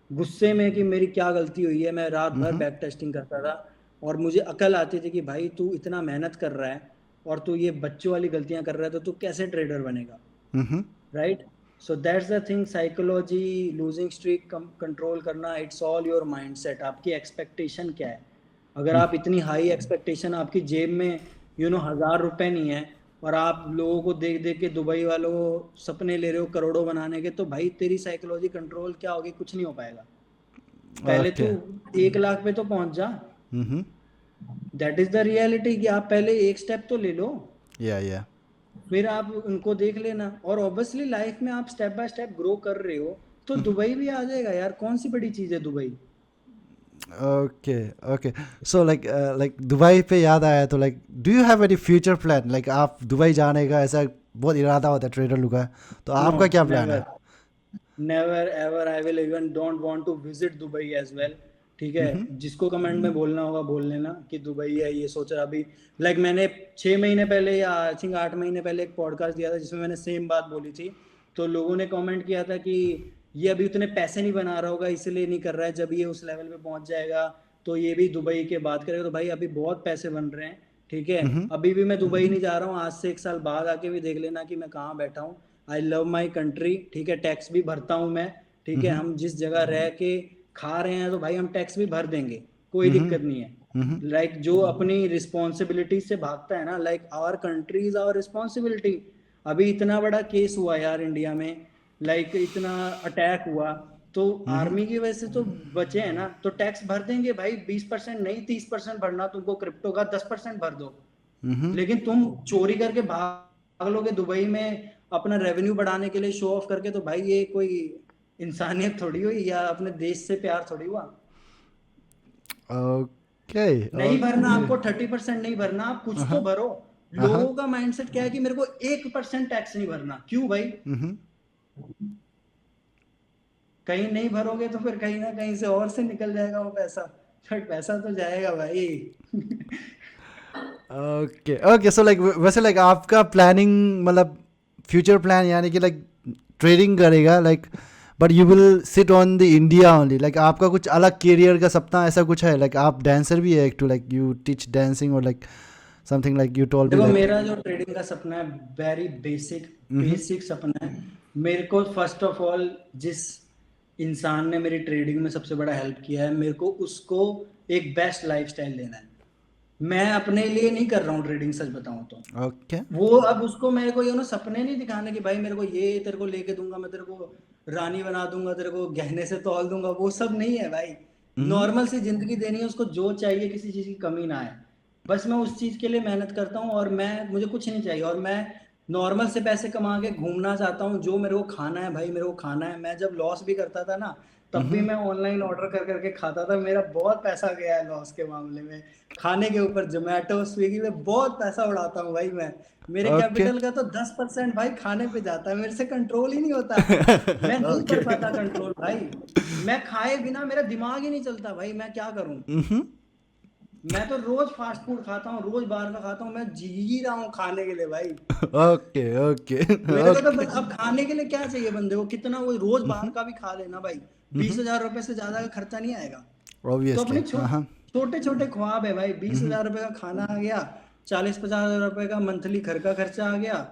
गुस्से में कि मेरी क्या गलती हुई है, मैं रात भर बैक टेस्टिंग करता था। और मुझे अकल आती थी कि भाई तू इतना मेहनत कर रहा है और तू ये बच्चों वाली गलतियां कर रहा है, तो तू कैसे ट्रेडर बनेगा, right. So that's the thing, psychology, losing streak control करना, इट्स ऑल योर माइंडसेट। आपकी एक्सपेक्टेशन क्या है? अगर आप इतनी हाई एक्सपेक्टेशन, आपकी जेब में 1,000 रुपए नहीं है, और आप लोगों को देख देख के, दुबई वालों को सपने ले रहे हो करोड़ों बनाने के, तो भाई तेरी साइकोलॉजी कंट्रोल क्या होगी? कुछ नहीं हो पाएगा। पहले तू ओके। 1 लाख पे तो पहुंच जा। हम्म। दैट इज द रियलिटी, कि आप पहले एक स्टेप तो ले लो, या फिर आप उनको देख लेना। और ऑब्वियसली लाइफ में आप स्टेप बाय स्टेप ग्रो कर रहे हो, तो दुबई भी आ जाएगा यार, कौन सी बड़ी चीज है Dubai. Okay. Okay. So like Dubai पे याद आया, तो like do you have any future plan? Like आप दुबई जाने का ऐसा बहुत इरादा होता है ट्रेडर लोग का, तो नो, आपका क्या प्लान है? Never, never ever I will even don't want to visit Dubai as well. ठीक है, हम्म। जिसको कमेंट में बोलना होगा बोल लेना कि दुबई है ये सोच रहा अभी। लाइक मैंने 6 महीने पहले, या आई थिंक 8 महीने पहले, एक पॉडकास्ट दिया था जिसमें मैंने सेम बात बोली थी। तो लोगों ने कमेंट किया था कि ये अभी उतने पैसे नहीं बना रहा होगा इसलिए नहीं कर रहा है, जब ये उस लेवल पे पहुंच जाएगा तो ये भी दुबई के बात करेगा। तो भाई अभी बहुत पैसे बन रहे हैं, ठीक है। हम्म। अभी भी मैं दुबई नहीं जा रहा हूँ, आज से 1 साल बाद आके भी देख लेना कि मैं कहाँ बैठा हूँ। आई लव माई कंट्री, ठीक है, टैक्स भी भरता हूँ मैं, ठीक है। हम्म। हम जिस जगह रह के खा रहे हैं तो भाई हम टैक्स भी भर देंगे, कोई हम्म। दिक्कत नहीं है। हम्म। लाइक जो अपनी रिस्पॉन्सिबिलिटी से भागता है ना, like our country is our responsibility. अभी इतना बड़ा केस हुआ यार इंडिया में, लाइक इतना अटैक हुआ, तो हम्म। आर्मी की वजह से तो बचे हैं ना, तो टैक्स भर देंगे भाई। 20% नहीं, 30% भरना तुमको क्रिप्टो का, 10% भर दो। हम्म। लेकिन तुम चोरी करके भाग लोगे दुबई में अपना रेवेन्यू बढ़ाने के लिए, शो ऑफ करके, तो भाई ये कोई इंसानियत थोड़ी हुई, या अपने देश से प्यार थोड़ी हुआ। ओके। नहीं भरना ओके। आपको, 30% नहीं भरना, आप कुछ तो हाँ भरो। हाँ। लोगों का माइंडसेट क्या है कि मेरे को 1% टैक्स नहीं भरना, क्यों भाई? हम्म। कहीं नहीं भरोगे तो फिर कहीं ना कहीं से और से निकल जाएगा वो पैसा, बट पैसा तो जाएगा भाई। ओके। ओके। सो लाइक वैसे लाइक आपका प्लानिंग मतलब फ्यूचर प्लान यानी कि लाइक ट्रेडिंग करेगा like, but you will sit on the India only, like आपका कुछ अलग करियर का सपना ऐसा कुछ है? लाइक आप डांसर भी है एक टू, लाइक यू टीच डांसिंग और like something like you told me देखो, दैट। मेरा जो ट्रेडिंग का सपना है, वेरी बेसिक, हम्म। बेसिक सपना है। मेरे को फर्स्ट ऑफ ऑल, जिस इंसान ने मेरी ट्रेडिंग में सबसे बड़ा हेल्प किया है, मेरे को उसको एक बेस्ट लाइफस्टाइल देना है। मैं अपने लिए नहीं कर रहा हूँ ट्रेडिंग, सच बताऊं तो। ओके। वो अब उसको, मेरे को सपने नहीं दिखाने कि भाई मेरे को ये तेरे को लेके दूंगा, मैं तेरे को रानी बना दूंगा, तेरे को गहने से तौल दूंगा, वो सब नहीं है भाई। हम्म। नॉर्मल सी जिंदगी देनी है उसको, जो चाहिए किसी चीज की कमी ना आए। बस मैं उस चीज के लिए मेहनत करता हूँ, और मुझे कुछ नहीं चाहिए, और मैं नॉर्मल से पैसे कमा के घूमना चाहता हूँ। जो मेरे को खाना है भाई, मेरे को खाना है। मैं जब लॉस भी करता था ना, तब भी हम्म। मैं ऑनलाइन ऑर्डर कर करके खाता था। मेरा बहुत पैसा गया है लॉस के मामले में, खाने के ऊपर। जोमेटो, स्विगी में बहुत पैसा उड़ाता हूँ भाई मैं। मेरे ओके। कैपिटल का तो 10% भाई खाने पे जाता है, मेरे से कंट्रोल ही नहीं होता। मैं नहीं ओके। कर पाता कंट्रोल भाई। मैं खाए बिना मेरा दिमाग ही नहीं चलता भाई, मैं क्या करूं? हम्म। मैं तो रोज फास्ट फूड खाता हूँ, रोज बाहर का खाता हूँ, मैं जी ही रहा हूँ खाने के लिए भाई। ओके। ओके। मेरे को तो ओके। बस अब खाने के लिए क्या चाहिए बंदे को? कितना वो रोज बाहर का भी खा लेना भाई, 20,000 रुपए से ज्यादा का खर्चा नहीं आएगा। तो ऑब्वियसली अपने हाँ हाँ। छोटे छोटे ख्वाब है भाई। बीस हम्म। हजार रुपए का खाना आ गया, 40-50 हजार रुपए का मंथली घर का खर्चा आ गया,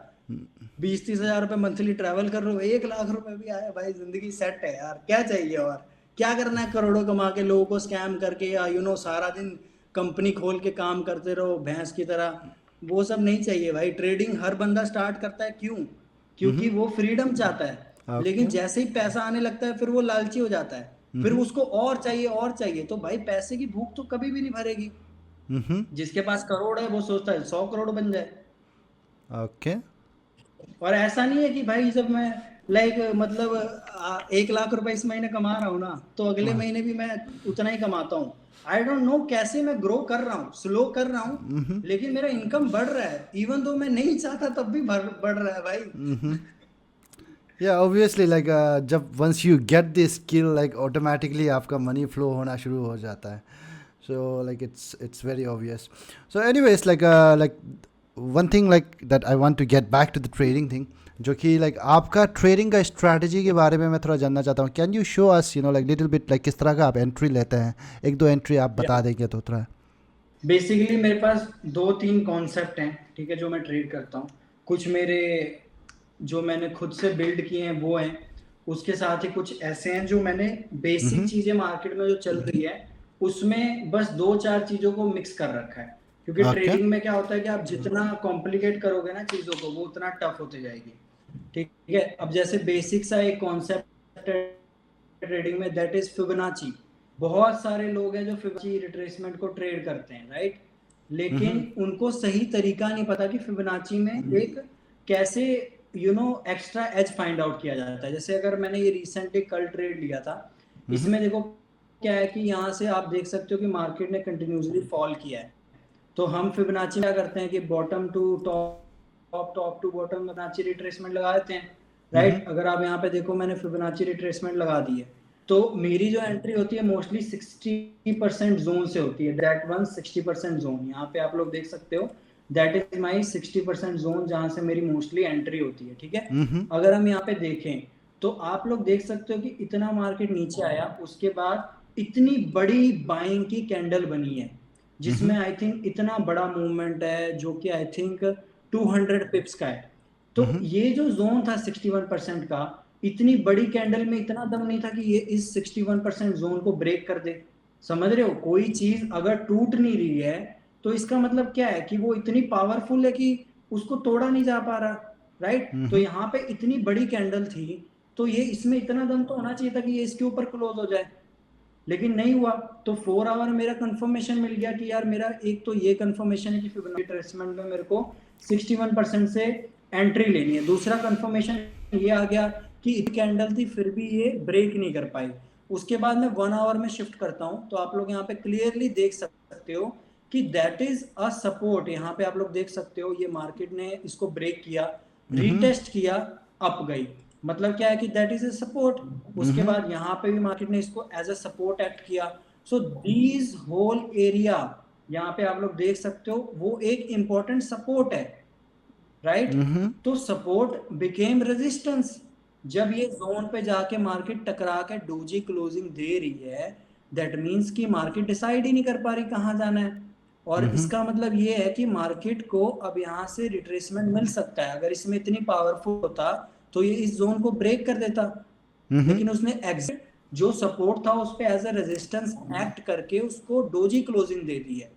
20-30 हजार रुपए मंथली ट्रैवल कर रहे हो, 1 लाख रुपए भी आए भाई, जिंदगी सेट है यार। क्या चाहिए और? क्या करना है करोड़ों कमा के लोगों को स्कैम करके, या सारा दिन कंपनी खोल के काम करते रहो भैंस की तरह? वो सब नहीं चाहिए भाई। ट्रेडिंग हर बंदा स्टार्ट करता है, क्यों? क्योंकि वो फ्रीडम चाहता है। ओके। लेकिन जैसे ही पैसा आने लगता है, फिर वो लालची हो जाता है, फिर उसको और चाहिए और चाहिए। तो भाई पैसे की भूख तो कभी भी नहीं भरेगी। हम्म। जिसके पास करोड़ है वो सोचता है 100 करोड़ बन जाए। ओके। और ऐसा नहीं है कि भाई जब मैं, लाइक मतलब 1 लाख रुपए इस महीने कमा रहा हूँ ना, तो अगले महीने भी मैं उतना ही कमाता हूँ। आई डोंट नो कैसे मैं ग्रो कर रहा हूँ, स्लो कर रहा हूँ, लेकिन मेरा इनकम बढ़ रहा है। इवन दो मैं नहीं चाहता तब भी बढ़ रहा है भाई। या ऑब्वियसली लाइक जब once you get the skill like automatically आपका मनी फ्लो होना शुरू हो जाता है, so like it's very obvious. So anyways like one thing like that I want to get back to the trading thing, जो कि like आपका trading का स्ट्रैटेजी के बारे में मैं थोड़ा जानना चाहता हूँ. Can you show us like little bit like किस तरह का आप एंट्री लेते हैं? एक दो एंट्री आप बता देंगे तो थोड़ा. बेसिकली मेरे पास 2-3 कॉन्सेप्ट हैं, ठीक है, जो मैं ट्रेड करता हूँ। कुछ मेरे जो मैंने खुद से बिल्ड किए हैं वो हैं, उसके साथ ही कुछ ऐसे हैं जो मैंने बेसिक हम्म। चीजें मार्केट में जो चल रही है उसमें बस दो चार चीजों को मिक्स कर रखा है, क्योंकि ओके। ट्रेडिंग में क्या होता है कि आप जितना कॉम्प्लिकेट करोगे ना चीजों को वो उतना टफ होते जाएगी। ठीक है, अब जैसे बेसिक सा एक कॉन्सेप्ट ट्रेडिंग में, दैट इज फिबोनाची। बहुत सारे लोग हैं जो फिबोनाची रिट्रेसमेंट को ट्रेड करते हैं, राइट, लेकिन हम्म। उनको सही तरीका नहीं पता कि फिबोनाची में एक कैसे एक्स्ट्रा एज फाइंड आउट किया जाता है। जैसे अगर मैंने ये रिसेंटली कल ट्रेड लिया था, हम्म। इसमें देखो क्या है कि यहाँ से आप देख सकते हो कि मार्केट ने कंटिन्यूसली फॉल किया है। तो हम फिबोनाची क्या करते हैं कि bottom to top, top to bottom Fibonacci retracement लगा देते हैं, हम्म। राइट। अगर आप यहाँ पे देखो मैंने फिबोनाची रिट्रेसमेंट लगा दी है, तो मेरी जो एंट्री होती है मोस्टली 60% जोन से होती है, दैट वन 60% जोन। यहाँ पे आप लोग देख सकते हो दैट इज माई 60% जोन, जहां से मेरी मोस्टली एंट्री होती है। ठीक है, हम्म। अगर हम यहाँ पे देखें तो आप लोग देख सकते हो कि इतना मार्केट नीचे आया, उसके बाद इतनी बड़ी बाइंग की कैंडल बनी है, जिसमें हम्म। आई थिंक इतना बड़ा मूवमेंट है जो कि आई थिंक 200 पिप्स का है। तो हम्म। ये जो जोन था 61% का, इतनी बड़ी कैंडल में इतना दम नहीं था कि ये इस 61% जोन को ब्रेक कर दे। समझ रहे हो, कोई चीज अगर टूट नहीं रही है तो इसका मतलब क्या है कि वो इतनी पावरफुल है कि उसको तोड़ा नहीं जा पा रहा, राइट। तो हम्म। यहाँ पे इतनी बड़ी कैंडल थी, तो ये इसमें इतना दम तो होना चाहिए था कि ये इसके ऊपर क्लोज हो जाए, लेकिन नहीं हुआ। तो 4 आवर मेरा कंफर्मेशन मिल गया कि यार मेरा एक तो ये कंफर्मेशन है कि फिबोनाची रिट्रेसमेंट में मेरे को 61% से एंट्री लेनी है। दूसरा कंफर्मेशन ये आ गया कि इतनी कैंडल थी फिर भी ये ब्रेक नहीं कर पाई। उसके बाद मैं 1 आवर में शिफ्ट करता हूं, तो आप लोग यहाँ पे क्लियरली देख सकते हो कि दैट इज अ सपोर्ट। यहाँ पे आप लोग देख सकते हो ये मार्केट ने इसको ब्रेक किया, हम्म। रीटेस्ट किया, अप गई, मतलब क्या है कि दैट इज ए सपोर्ट। उसके हम्म। बाद यहाँ पे भी मार्केट ने इसको एज अ सपोर्ट एक्ट किया। सो दीज होल एरिया यहाँ पे आप लोग देख सकते हो वो एक इंपॉर्टेंट सपोर्ट है, राइट। हम्म। तो सपोर्ट बिकेम रेजिस्टेंस। जब ये जोन पे जाके मार्केट टकरा के डोजी क्लोजिंग दे रही है, दैट मीन्स कि मार्केट डिसाइड ही नहीं कर पा रही कहाँ जाना है। और हम्म। इसका मतलब ये है कि मार्केट को अब यहाँ से रिट्रेसमेंट मिल सकता है। अगर इसमें इतनी पावरफुल होता तो ये इस जोन को ब्रेक कर देता, हम्म। लेकिन उसने एग्जिट जो सपोर्ट था उस पे एज अ रेजिस्टेंस एक्ट करके उसको डोजी क्लोजिंग दे दी है,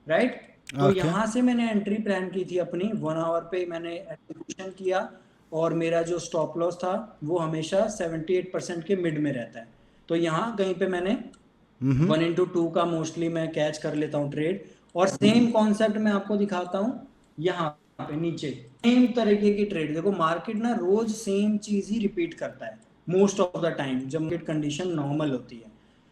राइट। तो ओके। यहां से मैंने एंट्री प्लान की थी अपनी, 1 आवर पे मैंने एग्जीक्यूशन किया, और मेरा जो स्टॉप लॉस था वो हमेशा 78% के मिड में रहता है। तो यहाँ कहीं पे मैंने हम्म। 1/2 का मोस्टली मैं कैच कर लेता हूँ ट्रेड। और सेम कॉन्सेप्ट मैं आपको दिखाता हूँ यहाँ पे नीचे, सेम तरीके की ट्रेड। देखो मार्केट ना रोज सेम चीज ही रिपीट करता है मोस्ट ऑफ द टाइम जब मार्केट कंडीशन नॉर्मल होती है।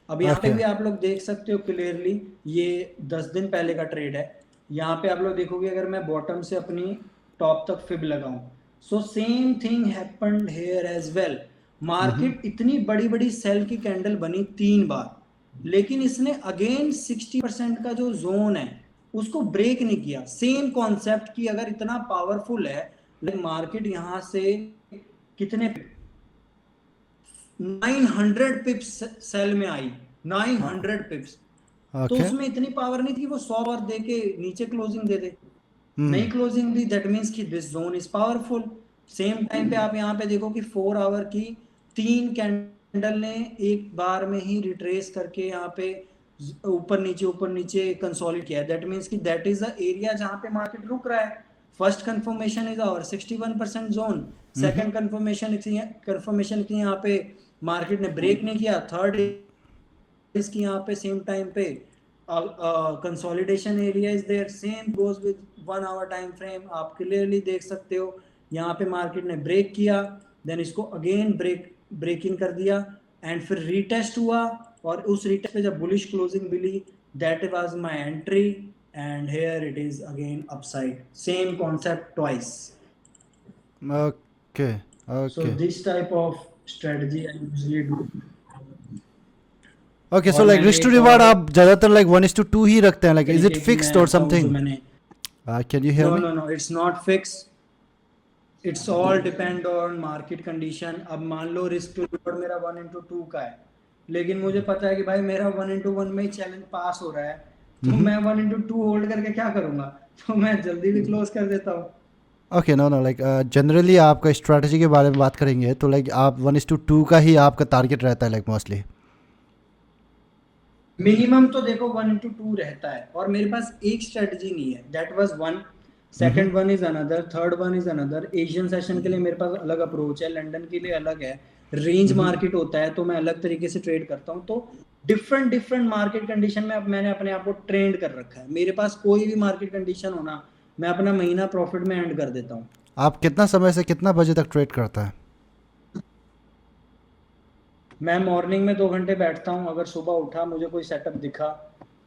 अब यहाँ पे ओके। भी आप लोग देख सकते हो क्लियरली, ये 10 दिन पहले का ट्रेड है। यहाँ पे आप लोग देखोगे अगर मैं बॉटम से अपनी टॉप तक फिब लगाऊं, so same thing happened here as well. Hmm. Market इतनी बड़ी बड़ी सेल की कैंडल बनी 3 बार, लेकिन इसने अगेन 60% का जो जोन है उसको ब्रेक नहीं किया। सेम कॉन्सेप्ट की अगर इतना पावरफुल है, लेकिन मार्केट यहां से कितने 900 पिप्स सेल में आई, 900 पिप्स। तो ओके। उसमें इतनी पावर नहीं थी कि वो 100 बार दे के नीचे क्लोजिंग दे दे, नहीं हम्म। क्लोजिंग दी, दैट मीन्स कि this zone is powerful. Same time पे आप यहाँ पे देखो कि 4 आवर की 3 कैंडल ने एक बार में ही रिट्रेस करके यहाँ पे ऊपर नीचे कंसोलिड किया, दैट मीन्स कि दैट इज द एरिया जहाँ पे मार्केट रुक रहा है। First confirmation is our 61% zone, hmm. Second confirmation इतनी यहाँ पे मार्केट ने ब्रेक नहीं किया, थर्ड इसकी यहाँ पे सेम टाइम पे consolidation area is there, same goes with 1 hour time frame. आप क्लियरली देख सकते हो यहाँ पे मार्केट ने ब्रेक किया, देन इसको अगेन ब्रेकिंग कर दिया, एंड फिर रीटेस्ट हुआ, और उस रीटेस्ट पे जब बुलिश क्लोजिंग मिली, that was my entry, and here it is again upside, same concept twice. Okay. So okay. This type of strategy I usually do. Okay, so और लाइक मैंने risk to एक reward और आप ज्यादातर like 1:2 ही रखते हैं, like is it तरीके की मैं फिक्स्ड और बताऊं जो समथिंग? मैंने, can you hear no me? No no, it's not fix, it's all depend on market condition. अब मान लो रिस्क टू रिवॉर्ड मेरा 1/2 का है, लेकिन मुझे पता है कि भाई मेरा 1/1 में ही चैलेंज पास हो रहा है, तो हम्म। मैं 1/2 होल्ड करके क्या करूंगा, तो मैं जल्दी भी क्लोज कर देता हूँ। Okay, no no, like generally आपका स्ट्रैटेजी के बारे में बात करेंगे तो लाइक आप 1:2 का ही आपका टारगेट रहता है लाइक मोस्टली। मिनिमम तो देखो 1:2 रहता है, और मेरे पास एक स्ट्रेटजी नहीं है। That was one, second one is another, third one is another. Asian session के लिए मेरे पास अलग अप्रोच है, लंदन के लिए अलग है, रेंज मार्केट होता है तो मैं अलग तरीके से ट्रेड करता हूँ। तो डिफरेंट डिफरेंट मार्केट कंडीशन में अब मैंने अपने आप को ट्रेंड कर रखा है। मेरे पास कोई भी मार्केट कंडीशन हो ना, मैं अपना महीना प्रॉफिट में एंड कर देता हूँ। आप कितना समय से कितना बजे तक ट्रेड करता है? मैं मॉर्निंग में 2 घंटे बैठता हूँ, अगर सुबह उठा मुझे कोई सेटअप दिखा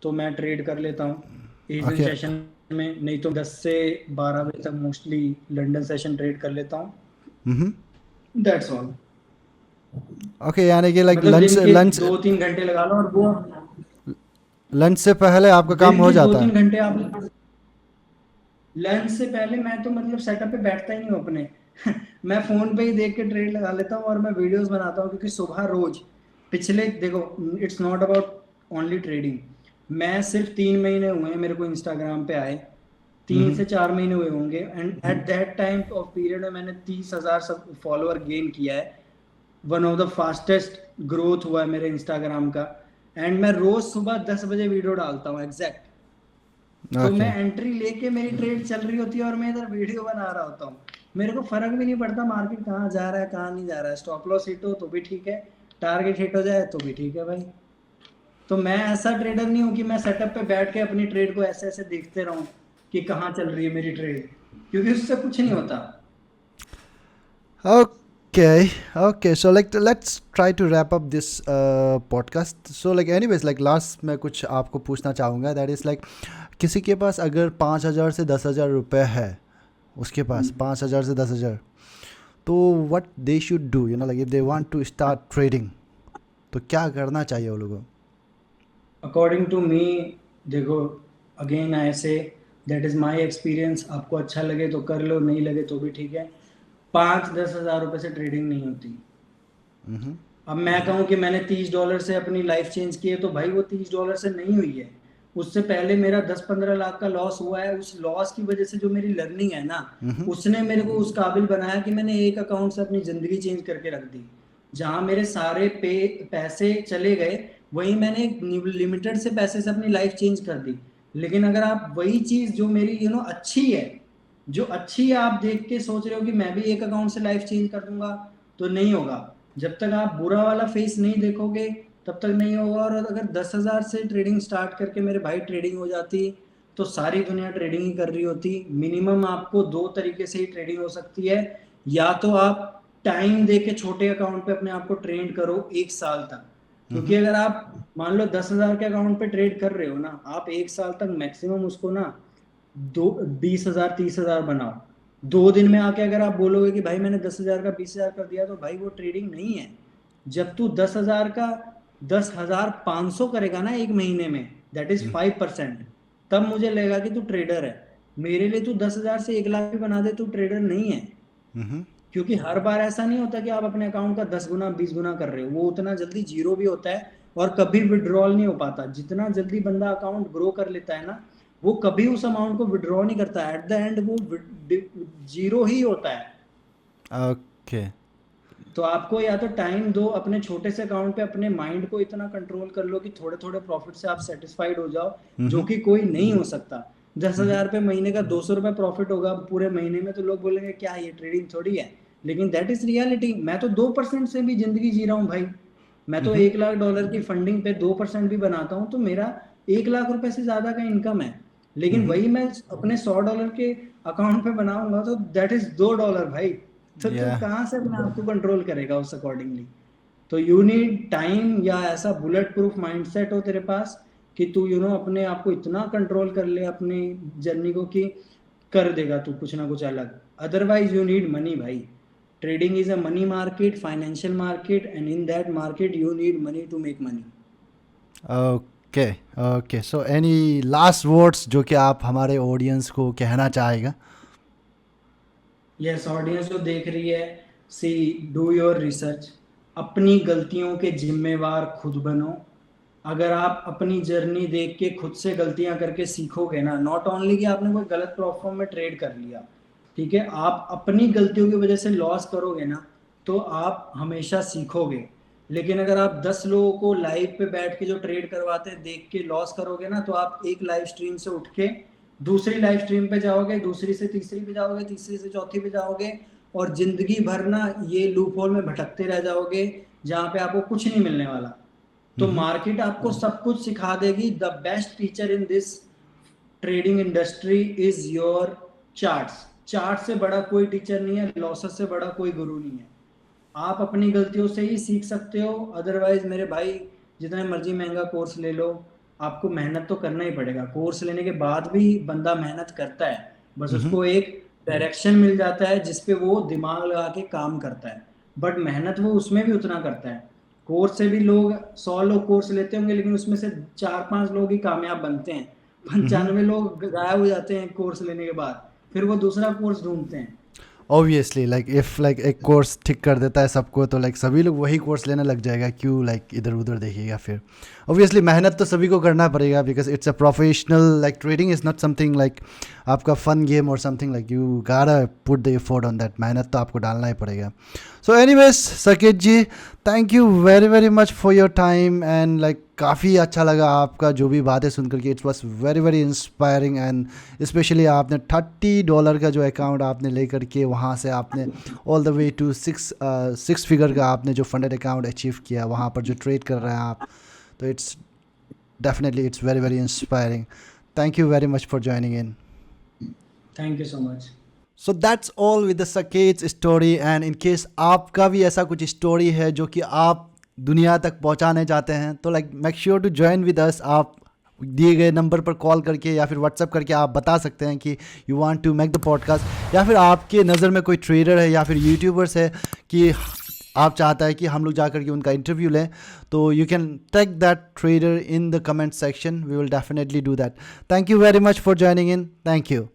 तो मैं ट्रेड कर लेता हूँ एशियन ओके। सेशन में, नहीं तो 10 से 12 बजे तक मोस्टली लंदन सेशन ट्रेड कर लेता हूँ। That's all. ओके, यानी कि लाइक मतलब लंच दिन के लंच 2-3 घंटे लगा लो, और वो लंच से पहले आपका काम दिन हो के दो जाता तीन है? घंटे आप लंच से पहले मैं तो मतलब सेटअप पे बैठता ही नहीं हूँ अपने। मैं फोन पे ही देख के ट्रेड लगा लेता हूँ और मैं वीडियोस बनाता हूँ, क्योंकि सुबह रोज पिछले देखो, it's not about only trading. मैं सिर्फ 3 महीने हुए हैं मेरे को इंस्टाग्राम पे आए, 3 से 4 महीने हुए होंगे, and eight that time of period में मैंने 30,000 सब फॉलोअर गेन किया है। One of the fastest growth हुआ है मेरे इंस्टाग्राम का। एंड मैं रोज सुबह 10 बजे वीडियो डालता हूँ एग्जैक्ट। तो ओके। मैं एंट्री लेके मेरी ट्रेड चल रही होती है और मैं इधर वीडियो बना रहा होता हूँ। मेरे को फर्क भी नहीं पड़ता मार्केट कहाँ जा रहा है कहाँ नहीं जा रहा है। स्टॉप लॉस हिट हो तो भी ठीक है, टारगेट हिट हो जाए तो भी ठीक है भाई। तो मैं ऐसा ट्रेडर नहीं हूँ कि मैं सेटअप पे बैठ के अपनी ट्रेड को ऐसे ऐसे देखते रहूं कि कहाँ चल रही है मेरी ट्रेड, क्योंकि उससे कुछ नहीं होता। Okay, okay. So like let's try to wrap up this podcast. So like anyways, like last मैं कुछ आपको पूछना चाहूँगा, that is like किसी के पास अगर 5,000 से 10,000 रुपये है, उसके पास 5,000 से 10,000, तो what they should do, you know, like if they want to start trading, तो क्या करना चाहिए वो लोगों अकॉर्डिंग टू मी, देखो, again I say that is my experience. आपको अच्छा लगे तो कर लो, नहीं लगे तो भी ठीक है। 5-10 हज़ार रुपए से ट्रेडिंग नहीं होती। को? अब मैं कहूँ कि मैंने $30 से अपनी लाइफ चेंज की है, तो भाई वो $30 से नहीं हुई है। उससे पहले मेरा 10-15 लाख का लॉस हुआ है। उस लॉस की वजह से जो मेरी लर्निंग है ना, उसने मेरे को उस काबिल बनाया कि मैंने एक अकाउंट से अपनी जिंदगी चेंज करके रख दी। जहां मेरे सारे पैसे चले गए, वहीं मैंने लिमिटेड से पैसे से अपनी लाइफ चेंज कर दी। लेकिन अगर आप वही चीज जो मेरी अच्छी है, जो अच्छी है, आप देख के सोच रहे हो कि मैं भी एक अकाउंट से लाइफ चेंज कर दूंगा, तो नहीं होगा। जब तक आप बुरा वाला फेस नहीं देखोगे तब तक नहीं होगा। और अगर 10,000 से ट्रेडिंग स्टार्ट करके मेरे भाई ट्रेडिंग हो जाती, तो सारी दुनिया ट्रेडिंग ही कर रही होती। मिनिमम आपको दो तरीके से ही ट्रेडिंग हो सकती है। या तो आप टाइम दे के छोटे अकाउंट पे अपने आप को ट्रेंड करो 1 साल तक, क्योंकि अगर आप मान लो 10,000 के अकाउंट पे ट्रेड कर रहे हो ना, आप 1 साल तक मैक्सिमम उसको ना दो 20,000 30,000 बनाओ। 2 दिन में आके अगर आप बोलोगे कि भाई मैंने 10,000 का 20,000 कर दिया, तो भाई वो ट्रेडिंग नहीं है। जब तू 10,000 का 10,500 करेगा ना एक महीने में, दैट इज 5%, तब मुझे लगेगा कि तू ट्रेडर है। मेरे लिए तू 10,000 से 1 लाख भी बना दे, तू ट्रेडर नहीं है। क्योंकि हर बार ऐसा नहीं होता कि आप अपने अकाउंट का 10 गुना 20 गुना कर रहे हो। वो उतना जल्दी जीरो भी होता है और कभी विड्रॉल नहीं हो पाता। जितना जल्दी बंदा अकाउंट ग्रो कर लेता है ना, वो कभी उस अमाउंट को विड्रॉ नहीं करता। एट द एंड वो जीरो ही होता है। ओके। तो आपको या तो टाइम दो अपने छोटे से अकाउंट पे, अपने माइंड को इतना कंट्रोल कर लो कि थोड़े थोड़े प्रॉफिट से आप सेटिस्फाइड हो जाओ, जो कि कोई नहीं हो सकता। 10,000 रुपये महीने का 200 रुपये प्रॉफिट होगा पूरे महीने में, तो लोग बोलेंगे क्या ये ट्रेडिंग थोड़ी है। लेकिन दैट इज रियलिटी। मैं तो 2% से भी जिंदगी जी रहा हूँ भाई। मैं तो $1 लाख की फंडिंग पे 2% भी बनाता हूँ, तो मेरा 1 लाख रुपए से ज्यादा का इनकम है। लेकिन वही मैं अपने $100 के अकाउंट पे बनाऊंगा तो दैट इज $2 भाई। तो तू या कहाँ से अपने आप को कंट्रोल करेगा उस अकॉर्डिंगली। तो यू नीड टाइम, या ऐसा बुलेट प्रूफ माइंडसेट हो तेरे पास कि तू अपने आप को इतना कंट्रोल कर ले अपनी जर्नी को कि कर देगा तू कुछ ना कुछ अलग। अदरवाइज यू नीड मनी भाई। Trading is a money market, financial market, and in that market you need money to make money. Okay. Okay, so any last words जो कि आप हमारे ऑडियंस को कहना चाहेगा? यस, ऑडियंस जो देख रही है, सी, डू योर रिसर्च। अपनी गलतियों के जिम्मेवार खुद बनो। अगर आप अपनी जर्नी देख के खुद से गलतियां करके सीखोगे ना, नॉट ओनली कि आपने कोई गलत प्लेटफॉर्म में ट्रेड कर लिया, ठीक है, आप अपनी गलतियों की वजह से लॉस करोगे ना तो आप हमेशा सीखोगे। लेकिन अगर आप 10 लोगों को लाइव पे बैठ के जो ट्रेड करवाते हैं देख के लॉस करोगे ना, तो आप एक लाइव स्ट्रीम से उठ के दूसरी लाइव स्ट्रीम पे जाओगे, दूसरी से तीसरी पे जाओगे, तीसरी से चौथी पे जाओगे, और जिंदगी भर ना ये लूप होल में भटकते रह जाओगे जहाँ पे आपको कुछ नहीं मिलने वाला। तो मार्केट आपको सब कुछ सिखा देगी। The best teacher in this trading industry is your charts. Chart से बड़ा कोई टीचर नहीं है, लॉसेस से बड़ा कोई गुरु नहीं है। आप अपनी गलतियों से ही सीख सकते हो। अदरवाइज मेरे भाई, जितना मर्जी महंगा कोर्स ले लो, आपको मेहनत तो करना ही पड़ेगा। कोर्स लेने के बाद भी बंदा मेहनत करता है, बस उसको एक डायरेक्शन मिल जाता है जिसपे वो दिमाग लगा के काम करता है, बट मेहनत वो उसमें भी उतना करता है। कोर्स से भी लोग 100 लोग कोर्स लेते होंगे, लेकिन उसमें से 4-5 लोग ही कामयाब बनते हैं, 95 लोग गायब हो जाते हैं कोर्स लेने के बाद, फिर वो दूसरा कोर्स ढूंढते हैं। ऑब्वियसली लाइक इफ़ लाइक एक कोर्स ठीक कर देता है सबको तो लाइक सभी लोग वही कोर्स लेने लग जाएगा, क्यों लाइक इधर उधर देखिएगा। फिर ऑब्वियसली मेहनत तो सभी को करना पड़ेगा, because it's a professional, like trading is not something like आपका फन गेम और something, like you gotta put the effort on that. मेहनत तो आपको डालना ही पड़ेगा। So anyways Saket ji, thank you very very much for your time and like काफ़ी अच्छा लगा आपका जो भी बातें सुन करके। It's was very very inspiring and specially आपने $30 का जो अकाउंट आपने ले करके वहाँ से आपने all the way to six figure का आपने जो फंडेड अकाउंट अचीव किया, वहाँ पर जो ट्रेड कर रहे हैं आप, तो it's definitely it's very very inspiring. Thank you very much for joining in. Thank you so much. So that's all with the सकेत स्टोरी। एंड इन केस आपका भी ऐसा कुछ स्टोरी है जो कि आप दुनिया तक पहुंचाने चाहते हैं, तो like make sure to join with us. आप दिए गए नंबर पर कॉल करके या फिर व्हाट्सअप करके आप बता सकते हैं कि you want to make the podcast, या फिर आपके नज़र में कोई ट्रेडर है या फिर यूट्यूबर्स है कि आप चाहता है कि हम लोग जा करके उनका इंटरव्यू लें, तो you can take that trader in the comment section. We will definitely do that. Thank you very much for joining in. Thank you.